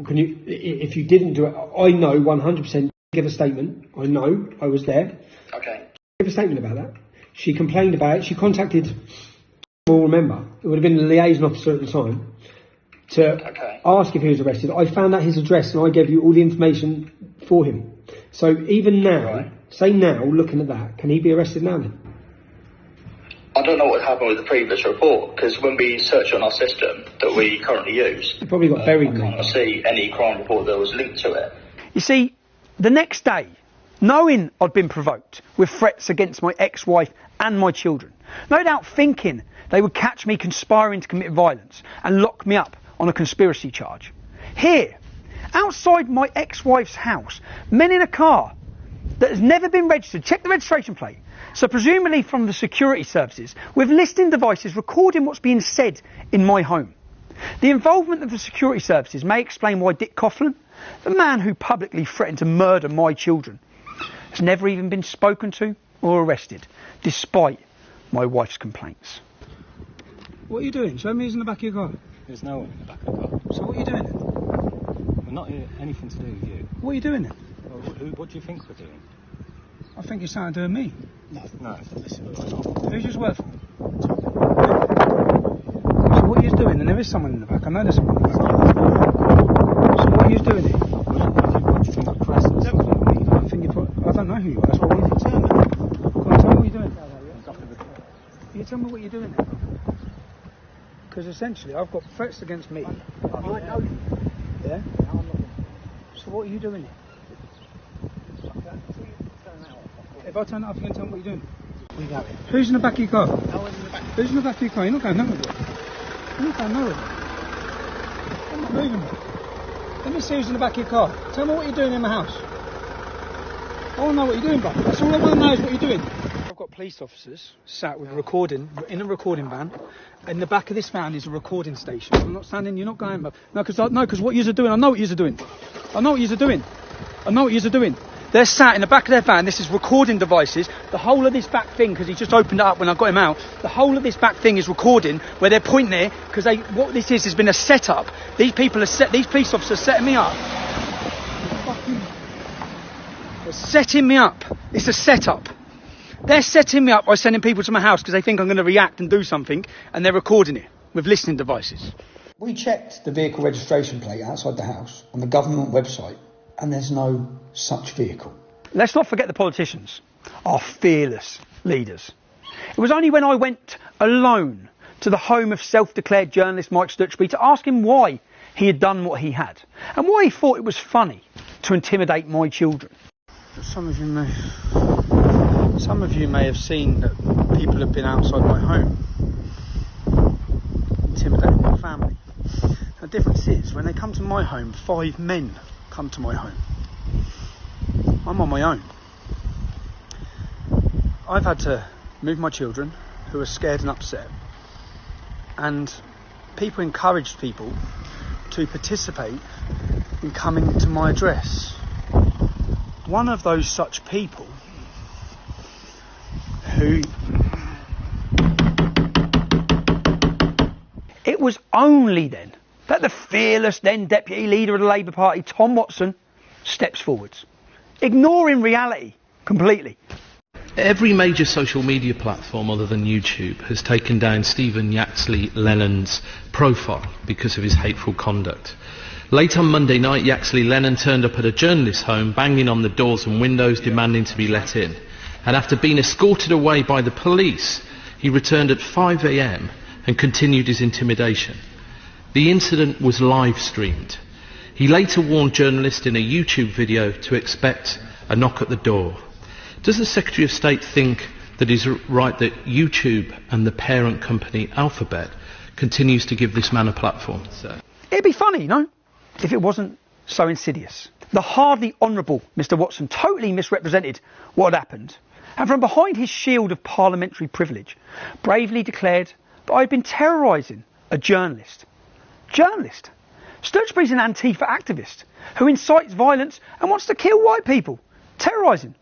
Speaker 14: Can you, if you didn't do it, I know 100%. Give a statement. I know I was there.
Speaker 6: Okay.
Speaker 14: Give a statement about that. She complained about it. She contacted, we'll remember, it would have been the liaison officer at the time, to ask if he was arrested. I found out his address and I gave you all the information for him. So even now, say now, looking at that, can he be arrested now then?
Speaker 13: I don't know what happened with the previous report, because when we search on our system that we currently use,
Speaker 14: it probably got buried.
Speaker 13: I can't see any crime report that was linked to it.
Speaker 9: You see, the next day, knowing I'd been provoked with threats against my ex-wife and my children, no doubt thinking they would catch me conspiring to commit violence and lock me up on a conspiracy charge. Here, outside my ex-wife's house, men in a car that has never been registered, check the registration plate, so presumably from the security services, with listening devices recording what's being said in my home. The involvement of the security services may explain why Dick Coughlin, the man who publicly threatened to murder my children, has never even been spoken to or arrested, despite my wife's complaints.
Speaker 14: What are you doing? Show me who's in the back of your car.
Speaker 20: There's no one in the back of the car.
Speaker 14: So what are you doing then?
Speaker 20: We're not here, anything to do with you.
Speaker 14: What are you doing then?
Speaker 20: Well, what do you think we're doing?
Speaker 9: I think it's something to do with me.
Speaker 23: No.
Speaker 9: Who's yours work for? So what are you doing? And there is someone in the back. I know there's someone in the back. So what are you doing here? I don't know who you are. That's what I want. Come on, tell me what you're doing. You tell me what you're doing there. Because essentially I've got threats against me. Yeah? So what are you doing here? If I turn it off, you can tell me what you're doing. Who's in the back of your car? Who's in the back of your car? You're not going nowhere. You're not going nowhere. I'm not moving. Let me see who's in the back of your car. Tell me what you're doing in my house. I want to know what you're doing, bro. That's all I want to know is what you're doing. I've got police officers sat with a recording, in a recording van. In the back of this van is a recording station. I'm not standing, you're not going, bro. No, because what you're doing, I know what you're doing. I know what you're doing. I know what you're doing. They're sat in the back of their van. This is recording devices. The whole of this back thing, because he just opened it up when I got him out, the whole of this back thing is recording where they're pointing there, because what this is has been a setup. These police officers setting me up. They're setting me up. It's a setup. They're setting me up by sending people to my house because they think I'm going to react and do something, and they're recording it with listening devices. We checked the vehicle registration plate outside the house on the government website, and there's no such vehicle. Let's not forget the politicians, our fearless leaders. It was only when I went alone to the home of self-declared journalist Mike Stutchbury to ask him why he had done what he had, and why he thought it was funny to intimidate my children. Some of you may have seen that people have been outside my home, intimidating my family. The difference is, when they come to my home, 5 men come to my home. I'm on my own. I've had to move my children, who are scared and upset, and people encouraged people to participate in coming to my address. One of those such people who... It was only then that the fearless then Deputy Leader of the Labour Party, Tom Watson, steps forwards, ignoring reality completely.
Speaker 8: Every major social media platform other than YouTube has taken down Stephen Yaxley Lennon's profile because of his hateful conduct. Late on Monday night, Yaxley Lennon turned up at a journalist's home, banging on the doors and windows, demanding to be let in. And after being escorted away by the police, he returned at 5 a.m. and continued his intimidation. The incident was live streamed. He later warned journalists in a YouTube video to expect a knock at the door. Does the Secretary of State think that it's right that YouTube and the parent company Alphabet continues to give this man a platform?
Speaker 1: It'd be funny, you know, if it wasn't so insidious. The hardly honourable Mr Watson totally misrepresented what had happened, and from behind his shield of parliamentary privilege, bravely declared that I'd been terrorising a journalist. Journalist? Stutchbury's an Antifa activist who incites violence and wants to kill white people. Terrorising?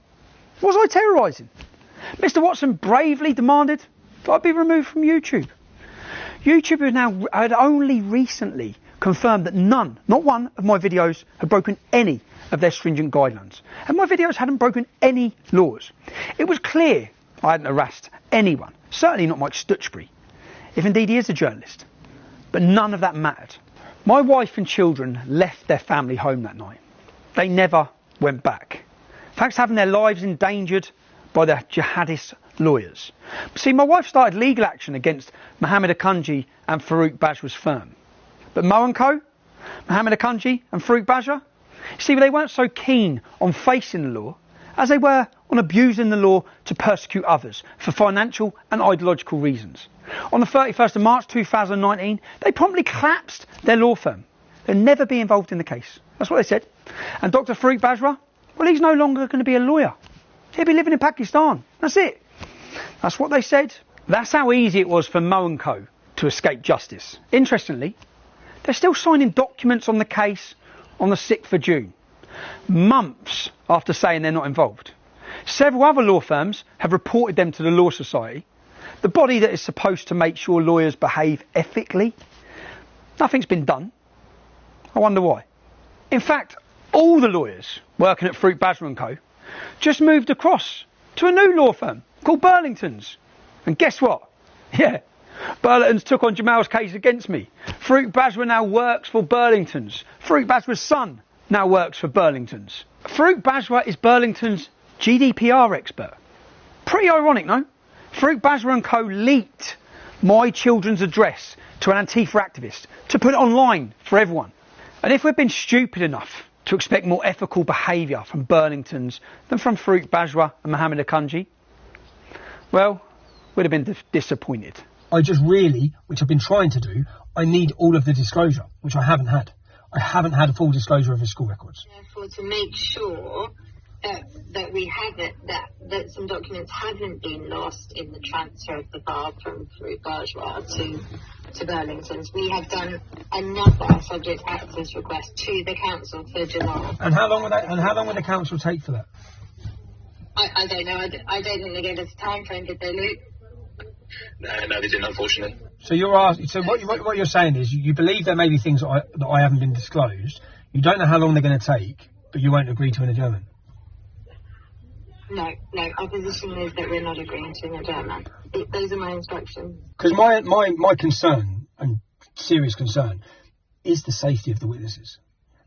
Speaker 1: Was I terrorising? Mr Watson bravely demanded that I be removed from YouTube. YouTube had only recently confirmed that none, not one, of my videos had broken any of their stringent guidelines. And my videos hadn't broken any laws. It was clear I hadn't harassed anyone, certainly not Mike Stutchbury, if indeed he is a journalist. But none of that mattered. My wife and children left their family home that night. They never went back. In fact, having their lives endangered by the jihadist lawyers. See, my wife started legal action against Mohammed Akunji and Farouk Bajwa's firm. But Mo & Co, Mohammed Akunji and Farouk Bajwa, see, they weren't so keen on facing the law as they were on abusing the law to persecute others for financial and ideological reasons. On the 31st of March 2019, they promptly collapsed their law firm. They'll never be involved in the case. That's what they said. And Dr. Farouk Bajwa, well, he's no longer going to be a lawyer. He'll be living in Pakistan. That's it. That's what they said. That's how easy it was for Mo & Co to escape justice. Interestingly, they're still signing documents on the case on the 6th of June, months after saying they're not involved. Several other law firms have reported them to the Law Society, the body that is supposed to make sure lawyers behave ethically. Nothing's been done. I wonder why. In fact, all the lawyers working at Farouk Bajwa & Co just moved across to a new law firm called Burlington's. And guess what? Yeah, Burlington's took on Jamal's case against me. Farouk Bajwa now works for Burlington's. Farouk Bajwa's son now works for Burlington's. Farouk Bajwa is Burlington's GDPR expert. Pretty ironic, no? Farouk Bajwa and co leaked my children's address to an Antifa activist to put it online for everyone. And if we've been stupid enough to expect more ethical behaviour from Burlington's than from Farouk Bajwa and Mohammed Akunji, well, we'd have been disappointed.
Speaker 14: I just really, which I've been trying to do, I need all of the disclosure, which I haven't had. I haven't had a full disclosure of his school records.
Speaker 2: Therefore, to make sure that we have it, that some documents haven't been lost in the transfer of the file from Farouk Bajwa to Burlington's, we have done another subject access request to the council for Jamal.
Speaker 14: And how long would the council take for that?
Speaker 2: I don't know. I don't think they gave us a time frame, did they, Luke?
Speaker 13: No, they didn't, unfortunately.
Speaker 14: So you're asking. So what you're saying is you believe there may be things that I haven't been disclosed. You don't know how long they're going to take, but you won't agree to an adjournment.
Speaker 2: No. Our position is that we're not agreeing to an adjournment. Those are my instructions.
Speaker 14: Because my concern, and serious concern, is the safety of the witnesses,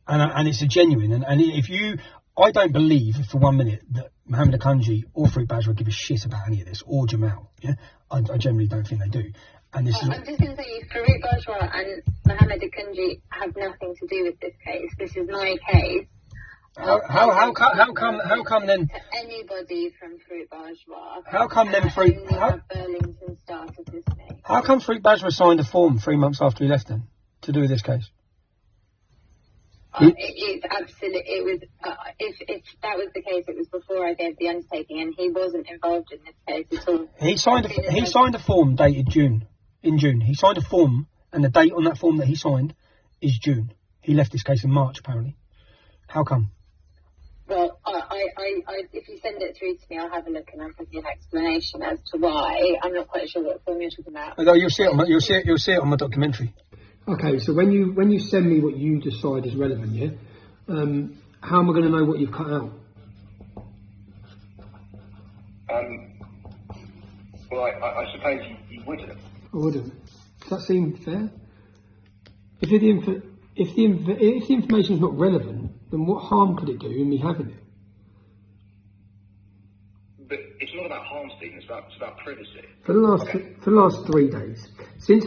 Speaker 14: and it's a genuine. And if you, I don't believe for 1 minute that Mohammed Akunji or Farouk Bajwa give a shit about any of this, or Jamal. Yeah, I generally don't think they do. And this is.
Speaker 2: I'm just going to say, Farouk Bajwa and Mohammed Akunji have nothing to do with this case. This is my case.
Speaker 14: How come then?
Speaker 2: To anybody from Farouk Bajwa.
Speaker 14: How come then
Speaker 2: Burlington started this thing.
Speaker 14: How come Farouk Bajwa signed a form 3 months after he left then to do with this case?
Speaker 2: It's absolutely. It was. If that was the case, it was before I gave the undertaking, and he wasn't involved in this case at all.
Speaker 14: He signed a form dated June. In June, he signed a form, and the date on that form that he signed is June. He left this case in March, apparently. How come?
Speaker 2: Well, if you send it through to me, I'll have a look and I'll give you an explanation as to why. I'm not quite sure what form you're talking about.
Speaker 14: No, you'll see it on my documentary.
Speaker 15: Okay, so when you send me what you decide is relevant, yeah, how am I going to know what you've cut out?
Speaker 13: Well, I suppose you wouldn't.
Speaker 15: I wouldn't. Does that seem fair? If the information is not relevant, then what harm could it do in me having it?
Speaker 13: But it's not about harm, Stephen. It's about privacy.
Speaker 15: For the last 3 days, since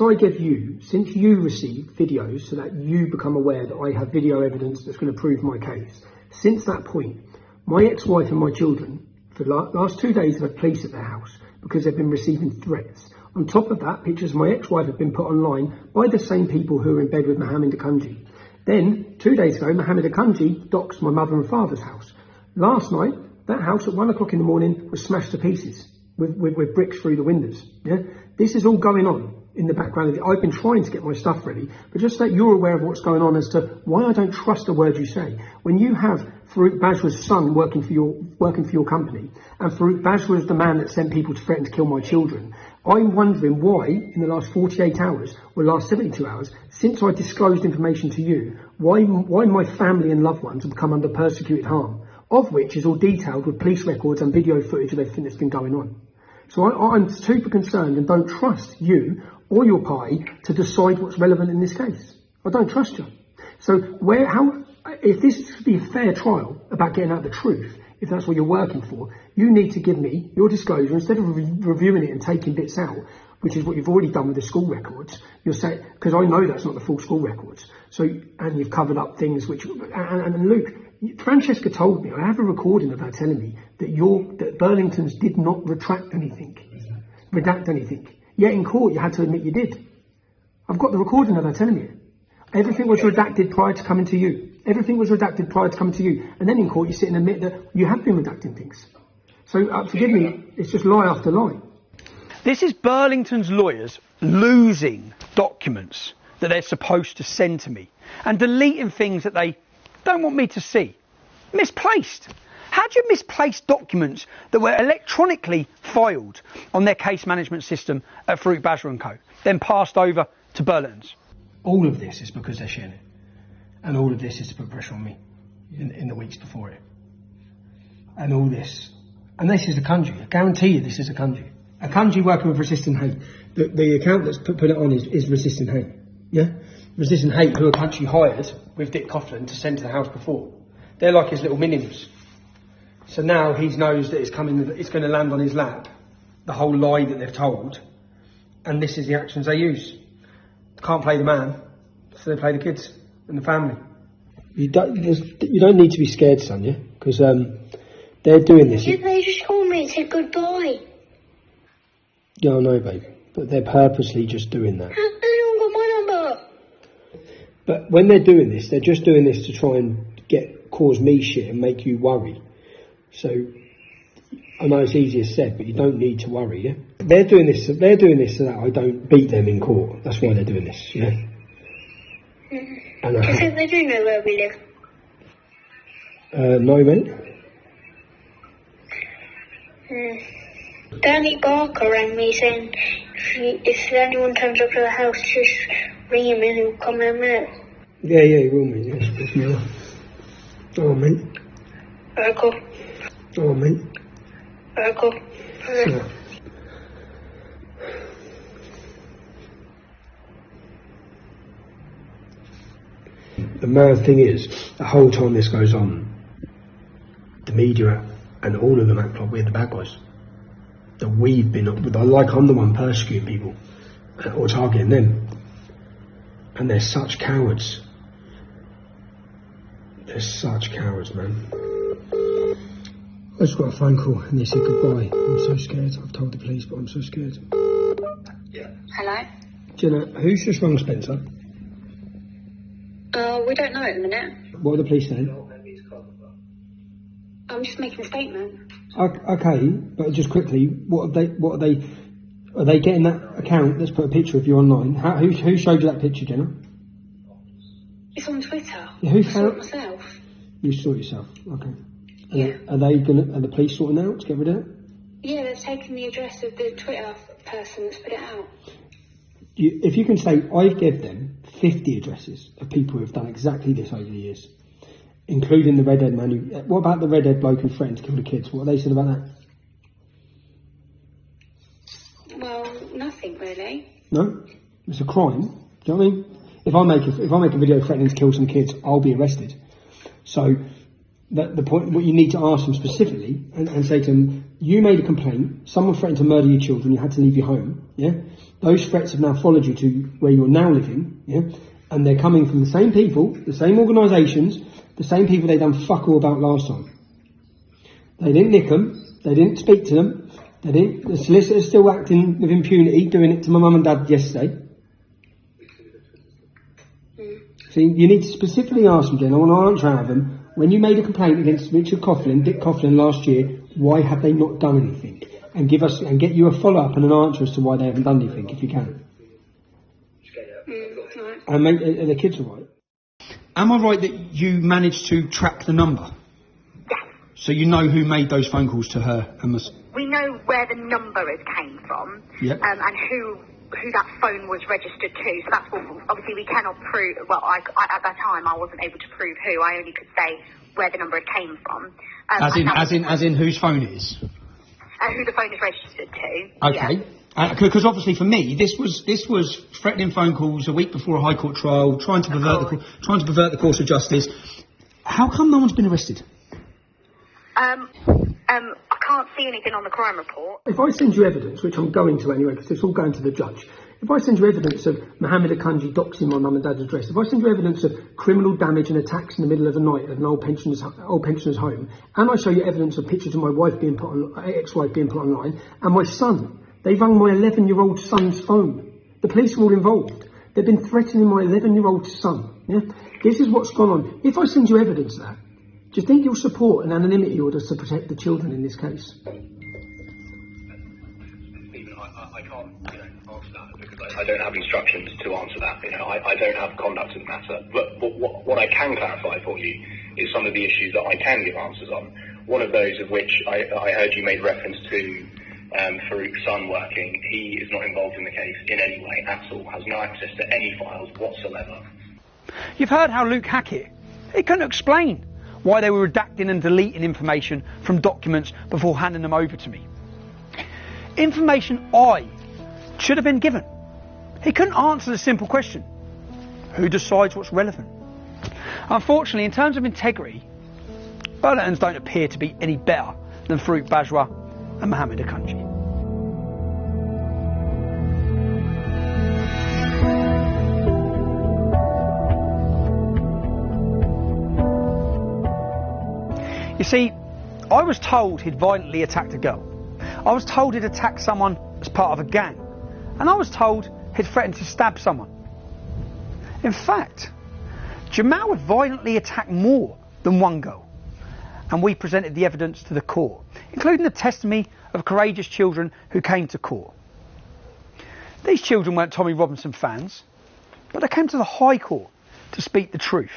Speaker 15: you received videos so that you become aware that I have video evidence that's going to prove my case, since that point, my ex-wife and my children, for the last 2 days, have had police at their house because they've been receiving threats. On top of that, pictures of my ex-wife have been put online by the same people who are in bed with Mohammed Akunji. Then, 2 days ago, Mohammed Akunji doxed my mother and father's house. Last night, that house at 1 o'clock in the morning was smashed to pieces with bricks through the windows. Yeah, this is all going on in the background. I've been trying to get my stuff ready, but just so that you're aware of what's going on as to why I don't trust a word you say. When you have Farouk Bajwa's son working for your company, and Farouk Bajwa is the man that sent people to threaten to kill my children, I'm wondering why, in the last 48 hours, or last 72 hours, since I disclosed information to you, why my family and loved ones have become under persecuted harm, of which is all detailed with police records and video footage of everything that's been going on. So I'm super concerned and don't trust you or your party to decide what's relevant in this case. I don't trust you. So if this is to be a fair trial about getting out the truth, if that's what you're working for, you need to give me your disclosure instead of reviewing it and taking bits out, which is what you've already done with the school records. You'll say, because I know that's not the full school records. So, and you've covered up things which, and Luke, Francesca told me, I have a recording of her telling me that Burlington's did not redact anything. Yet in court you had to admit you did. I've got the recording of her telling me it. Everything was redacted prior to coming to you. And then in court you sit and admit that you have been redacting things. So forgive me, it's just lie after lie.
Speaker 1: This is Burlington's lawyers losing documents that they're supposed to send to me and deleting things that they don't want me to see. Misplaced. How do you misplace documents that were electronically filed on their case management system at Farouk Bajwa & Co, then passed over to Burlington's?
Speaker 14: All of this is because they're sharing it. And all of this is to put pressure on me in the weeks before it. and all this. And this is a country. I guarantee you this is a country. A country working with resistant hate. The account that's put it on is resistant hate. Yeah? Resistant hate, who a country hired with Dick Coughlin to send to the House before. They're like his little minions. So now he knows that it's going to land on his lap, the whole lie that they've told, and this is the actions they use. They can't play the man, so they play the kids and the family. You don't need to be scared, Sonia, because they're doing this.
Speaker 3: Yeah, they just called me and said goodbye.
Speaker 14: Yeah, I know, babe, but they're purposely just doing that.
Speaker 3: They don't got my number.
Speaker 14: But when they're doing this, they're just doing this to try and cause me shit and make you worry. So I know it's easier said, but you don't need to worry. Yeah, they're doing this so that I don't beat them in court. That's why they're doing this. Yeah. And
Speaker 3: Because they do know where we live.
Speaker 14: No, mate.
Speaker 3: Danny Barker rang me saying if anyone turns up to the house, just ring him and he'll come in a minute.
Speaker 14: Yeah, he will, mate. Yeah, oh, mate.
Speaker 3: Alright, cool.
Speaker 14: Oh, mate.
Speaker 3: Alright, cool.
Speaker 14: Yeah. The mad thing is, the whole time this goes on, the media and all of them act like we're the bad guys. That we've been, like I'm the one persecuting people or targeting them. And they're such cowards. They're such cowards, man. I just got a phone call and they said goodbye. I'm so scared. I've told the police, but I'm so scared.
Speaker 10: Hello?
Speaker 14: Jenna, who's just rung Spencer?
Speaker 10: We don't know at the minute.
Speaker 14: What are the police saying?
Speaker 10: I'm just making a statement.
Speaker 14: Okay, but just quickly, are they getting that account that's put a picture of you online? Who showed you that picture, Jenna?
Speaker 10: It's on Twitter.
Speaker 14: Yeah, who
Speaker 10: I saw
Speaker 14: found
Speaker 10: it myself.
Speaker 14: You saw it yourself, okay.
Speaker 10: Yeah.
Speaker 14: Are the police sorting out to get rid of it?
Speaker 10: Yeah, they've taken the address of the Twitter person that's put it out.
Speaker 14: If you can say, I've given them 50 addresses of people who have done exactly this over the years, including the redhead man what about the redhead bloke who threatened to kill the kids? What have they said about that?
Speaker 10: Well, nothing really.
Speaker 14: No? It's a crime. Do you know what I mean? If I make a video threatening to kill some kids, I'll be arrested. So the point, what you need to ask them specifically and say to them, you made a complaint, someone threatened to murder your children, you had to leave your home, yeah? Those threats have now followed you to where you're now living, yeah? And they're coming from the same people, the same organisations, the same people they done fuck all about last time. They didn't nick them, they didn't speak to them, the solicitor's still acting with impunity, doing it to my mum and dad yesterday. See, you need to specifically ask them, Jen, I want to answer out of them, when you made a complaint against Dick Coughlin last year, why have they not done anything? And get you a follow-up and an answer as to why they haven't done anything, if you can. And are the kids all right? Am I right that you managed to track the number?
Speaker 21: Yeah.
Speaker 14: So you know who made those phone calls to her and
Speaker 21: We know where the number came from,
Speaker 14: yep.
Speaker 21: And who that phone was registered to. So that's what, obviously we cannot prove. Well, I at that time I wasn't able to prove who. I only could say where the number came from.
Speaker 14: As in whose phone it is.
Speaker 21: Who the phone is registered to.
Speaker 14: Okay. Because obviously for me, this was threatening phone calls a week before a High Court trial, trying to pervert the course of justice. How come no one's been arrested?
Speaker 21: I can't see anything on the crime report.
Speaker 14: If I send you evidence, which I'm going to anyway, because it's all going to the judge. If I send you evidence of Mohammed Akanji doxing my mum and dad's address, if I send you evidence of criminal damage and attacks in the middle of the night at an old pensioner's home, and I show you evidence of pictures of my wife ex-wife being put online, and my son, they rung my 11-year-old son's phone. The police were all involved. They've been threatening my 11-year-old son. Yeah? This is what's gone on. If I send you evidence of that, do you think you'll support an anonymity order to protect the children in this case?
Speaker 13: I can't answer that because I don't have instructions to answer that. I don't have conduct in the matter. But what I can clarify for you is some of the issues that I can give answers on. One of those of which I heard you made reference to Farouk's son working. He is not involved in the case in any way at all, has no access to any files whatsoever.
Speaker 1: You've heard how Luke Hackett, he couldn't explain why they were redacting and deleting information from documents before handing them over to me. Information I should have been given. He couldn't answer the simple question: who decides what's relevant? Unfortunately, in terms of integrity, Burlingtons don't appear to be any better than Farouk Bajwa and Mohammed Akunji. You see, I was told he'd violently attacked a girl. I was told he'd attacked someone as part of a gang. And I was told he'd threatened to stab someone. In fact, Jamal had violently attacked more than one girl. And we presented the evidence to the court, including the testimony of courageous children who came to court. These children weren't Tommy Robinson fans, but they came to the High Court to speak the truth.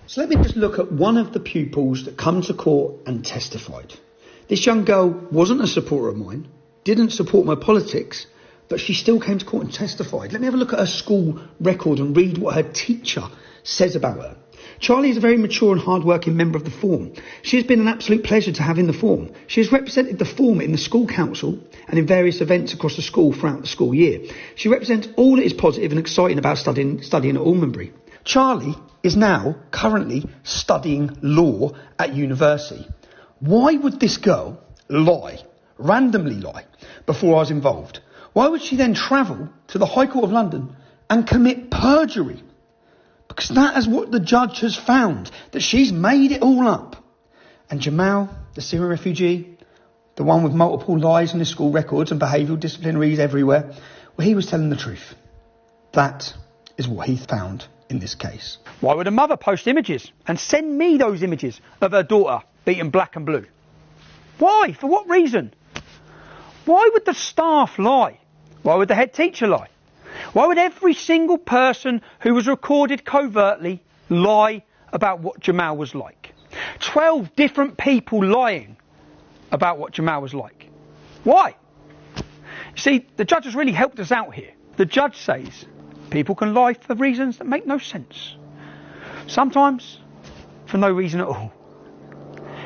Speaker 9: So let me just look at one of the pupils that come to court and testified. This young girl wasn't a supporter of mine, didn't support my politics, but she still came to court and testified. Let me have a look at her school record and read what her teacher says about her. Charlie is a very mature and hard-working member of the Forum. She has been an absolute pleasure to have in the Forum. She has represented the Forum in the school council and in various events across the school throughout the school year. She represents all that is positive and exciting about studying at Almonbury. Charlie is now currently studying law at university. Why would this girl lie, randomly lie, before I was involved? Why would she then travel to the High Court of London and commit perjury? Because that is what the judge has found, that she's made it all up. And Jamal, the Syrian refugee, the one with multiple lies on his school records and behavioural disciplinaries everywhere, well, he was telling the truth. That is what he found in this case.
Speaker 1: Why would a mother post images and send me those images of her daughter beaten black and blue? Why? For what reason? Why would the staff lie? Why would the head teacher lie? Why would every single person who was recorded covertly lie about what Jamal was like? 12 different people lying about what Jamal was like. Why? You see, the judge has really helped us out here. The judge says people can lie for reasons that make no sense. Sometimes for no reason at all.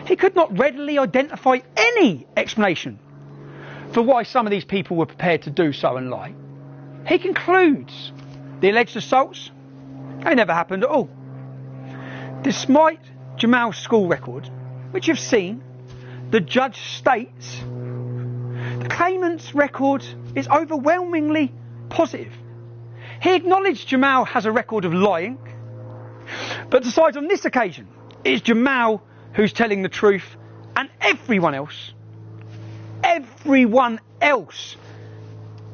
Speaker 1: He could not readily identify any explanation for why some of these people were prepared to do so and lie. He concludes the alleged assaults, they never happened at all. Despite Jamal's school record, which you've seen, the judge states the claimant's record is overwhelmingly positive. He acknowledged Jamal has a record of lying, but decides on this occasion it's Jamal who's telling the truth and everyone else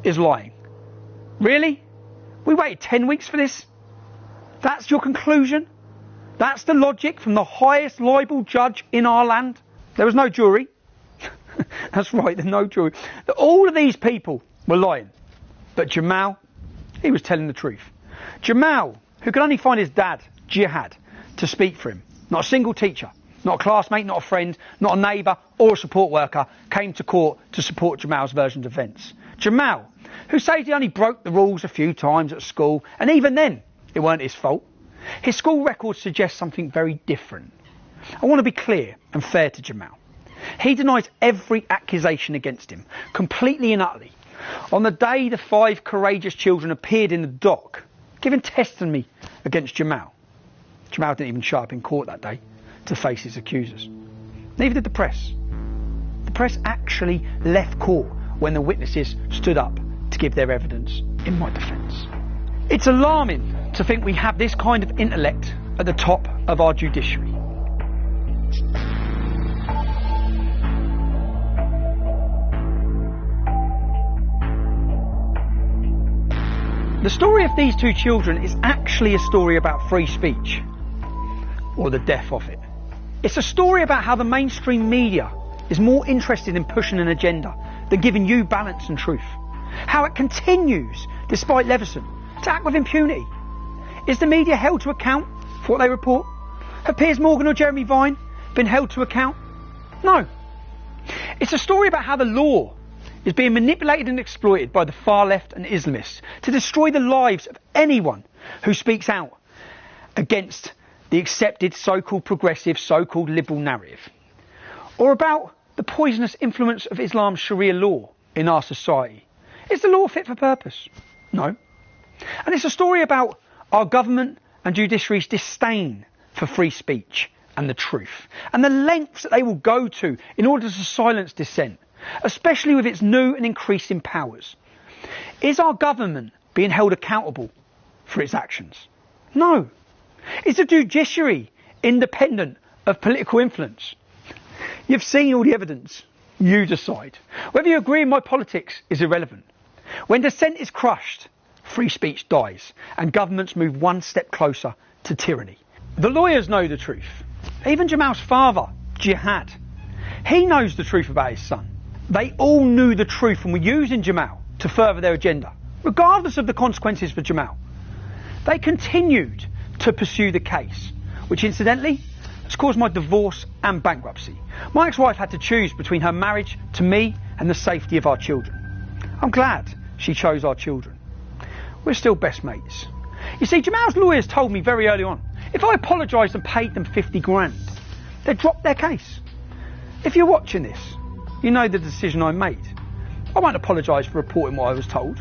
Speaker 1: is lying. Really? We waited 10 weeks for this? That's your conclusion? That's the logic from the highest libel judge in our land? There was no jury. That's right, there's no jury. All of these people were lying. But Jamal, he was telling the truth. Jamal, who could only find his dad, Jihad, to speak for him. Not a single teacher, not a classmate, not a friend, not a neighbour or a support worker came to court to support Jamal's version of events. Jamal, who says he only broke the rules a few times at school, and even then, it weren't his fault. His school record suggests something very different. I want to be clear and fair to Jamal. He denies every accusation against him, completely and utterly. On the day the 5 courageous children appeared in the dock, giving testimony against Jamal. Jamal didn't even show up in court that day to face his accusers. Neither did the press. The press actually left court when the witnesses stood up to give their evidence in my defence. It's alarming to think we have this kind of intellect at the top of our judiciary. The story of these 2 children is actually a story about free speech, or the death of it. It's a story about how the mainstream media is more interested in pushing an agenda than giving you balance and truth. How it continues, despite Leveson, to act with impunity. Is the media held to account for what they report? Have Piers Morgan or Jeremy Vine been held to account? No. It's a story about how the law is being manipulated and exploited by the far left and Islamists to destroy the lives of anyone who speaks out against the accepted so-called progressive, so-called liberal narrative? Or about the poisonous influence of Islam's Sharia law in our society? Is the law fit for purpose? No. And it's a story about our government and judiciary's disdain for free speech and the truth, and the lengths that they will go to in order to silence dissent, especially with its new and increasing powers. Is our government being held accountable for its actions? No. Is the judiciary independent of political influence? You've seen all the evidence. You decide. Whether you agree with my politics is irrelevant. When dissent is crushed, free speech dies, and governments move one step closer to tyranny. The lawyers know the truth. Even Jamal's father, Jihad, he knows the truth about his son. They all knew the truth and were using Jamal to further their agenda, regardless of the consequences for Jamal. They continued to pursue the case, which incidentally has caused my divorce and bankruptcy. My ex-wife had to choose between her marriage to me and the safety of our children. I'm glad she chose our children. We're still best mates. You see, Jamal's lawyers told me very early on, if I apologised and paid them 50 grand, they'd drop their case. If you're watching this, you know the decision I made. I won't apologise for reporting what I was told,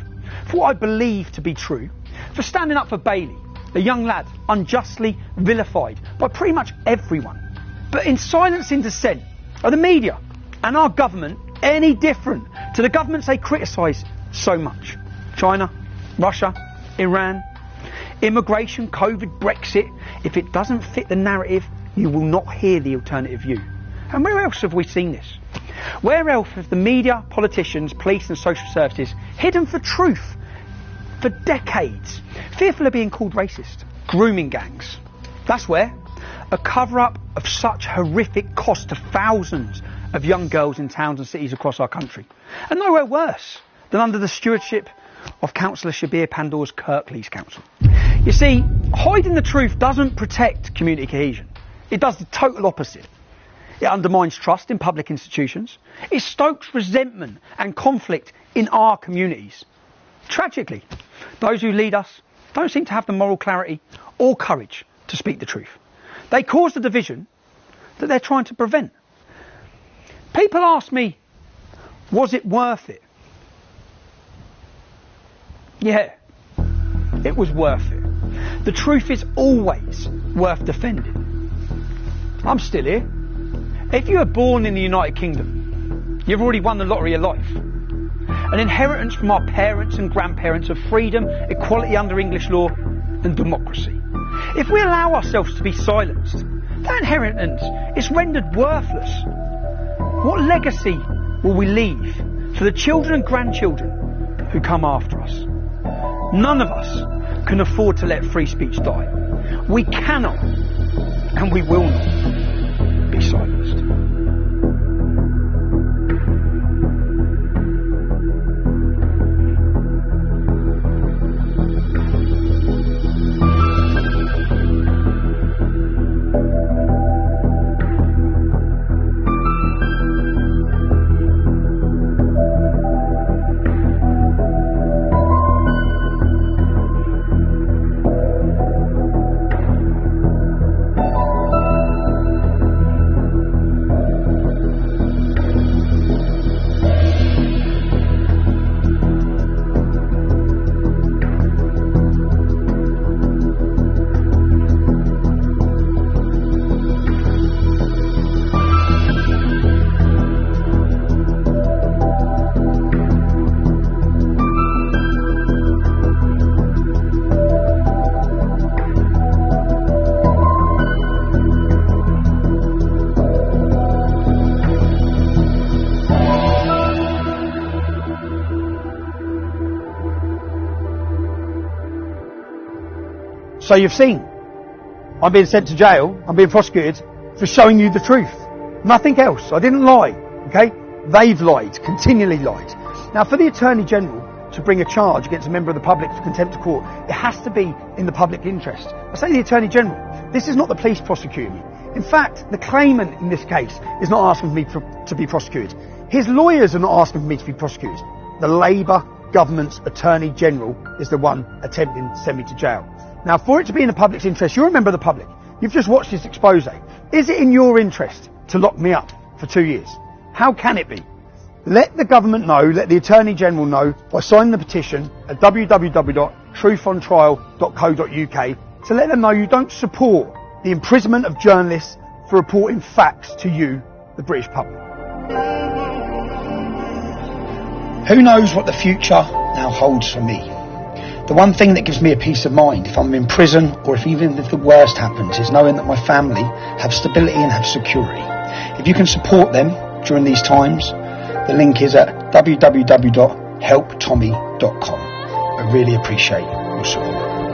Speaker 1: for what I believe to be true, for standing up for Bailey, a young lad unjustly vilified by pretty much everyone. But in silencing dissent, are the media and our government any different to the governments they criticise so much? China, Russia, Iran, immigration, COVID, Brexit. If it doesn't fit the narrative, you will not hear the alternative view. And where else have we seen this? Where else have the media, politicians, police and social services hidden for truth for decades, fearful of being called racist? Grooming gangs. That's where. A cover-up of such horrific cost to thousands of young girls in towns and cities across our country. And nowhere worse than under the stewardship of Councillor Shabir Pandor's Kirklees Council. You see, hiding the truth doesn't protect community cohesion. It does the total opposite. It undermines trust in public institutions. It stokes resentment and conflict in our communities. Tragically, those who lead us don't seem to have the moral clarity or courage to speak the truth. They cause the division that they're trying to prevent. People ask me, was it worth it? Yeah, it was worth it. The truth is always worth defending. I'm still here. If you were born in the United Kingdom, you've already won the lottery of life. An inheritance from our parents and grandparents of freedom, equality under English law and democracy. If we allow ourselves to be silenced, that inheritance is rendered worthless. What legacy will we leave for the children and grandchildren who come after us? None of us can afford to let free speech die. We cannot and we will not be silenced. So you've seen, I'm being sent to jail, I'm being prosecuted for showing you the truth. Nothing else. I didn't lie, okay? They've lied, continually lied. Now for the Attorney General to bring a charge against a member of the public for contempt of court, it has to be in the public interest. I say the Attorney General, this is not the police prosecuting me. In fact, the claimant in this case is not asking for me to be prosecuted. His lawyers are not asking for me to be prosecuted. The Labour government's Attorney General is the one attempting to send me to jail. Now, for it to be in the public's interest, you're a member of the public. You've just watched this expose. Is it in your interest to lock me up for 2 years? How can it be? Let the government know, let the Attorney General know by signing the petition at www.truthontrial.co.uk to let them know you don't support the imprisonment of journalists for reporting facts to you, the British public. Who knows what the future now holds for me? The one thing that gives me a peace of mind if I'm in prison or even if the worst happens is knowing that my family have stability and have security. If you can support them during these times, the link is at www.helptommy.com. I really appreciate your support.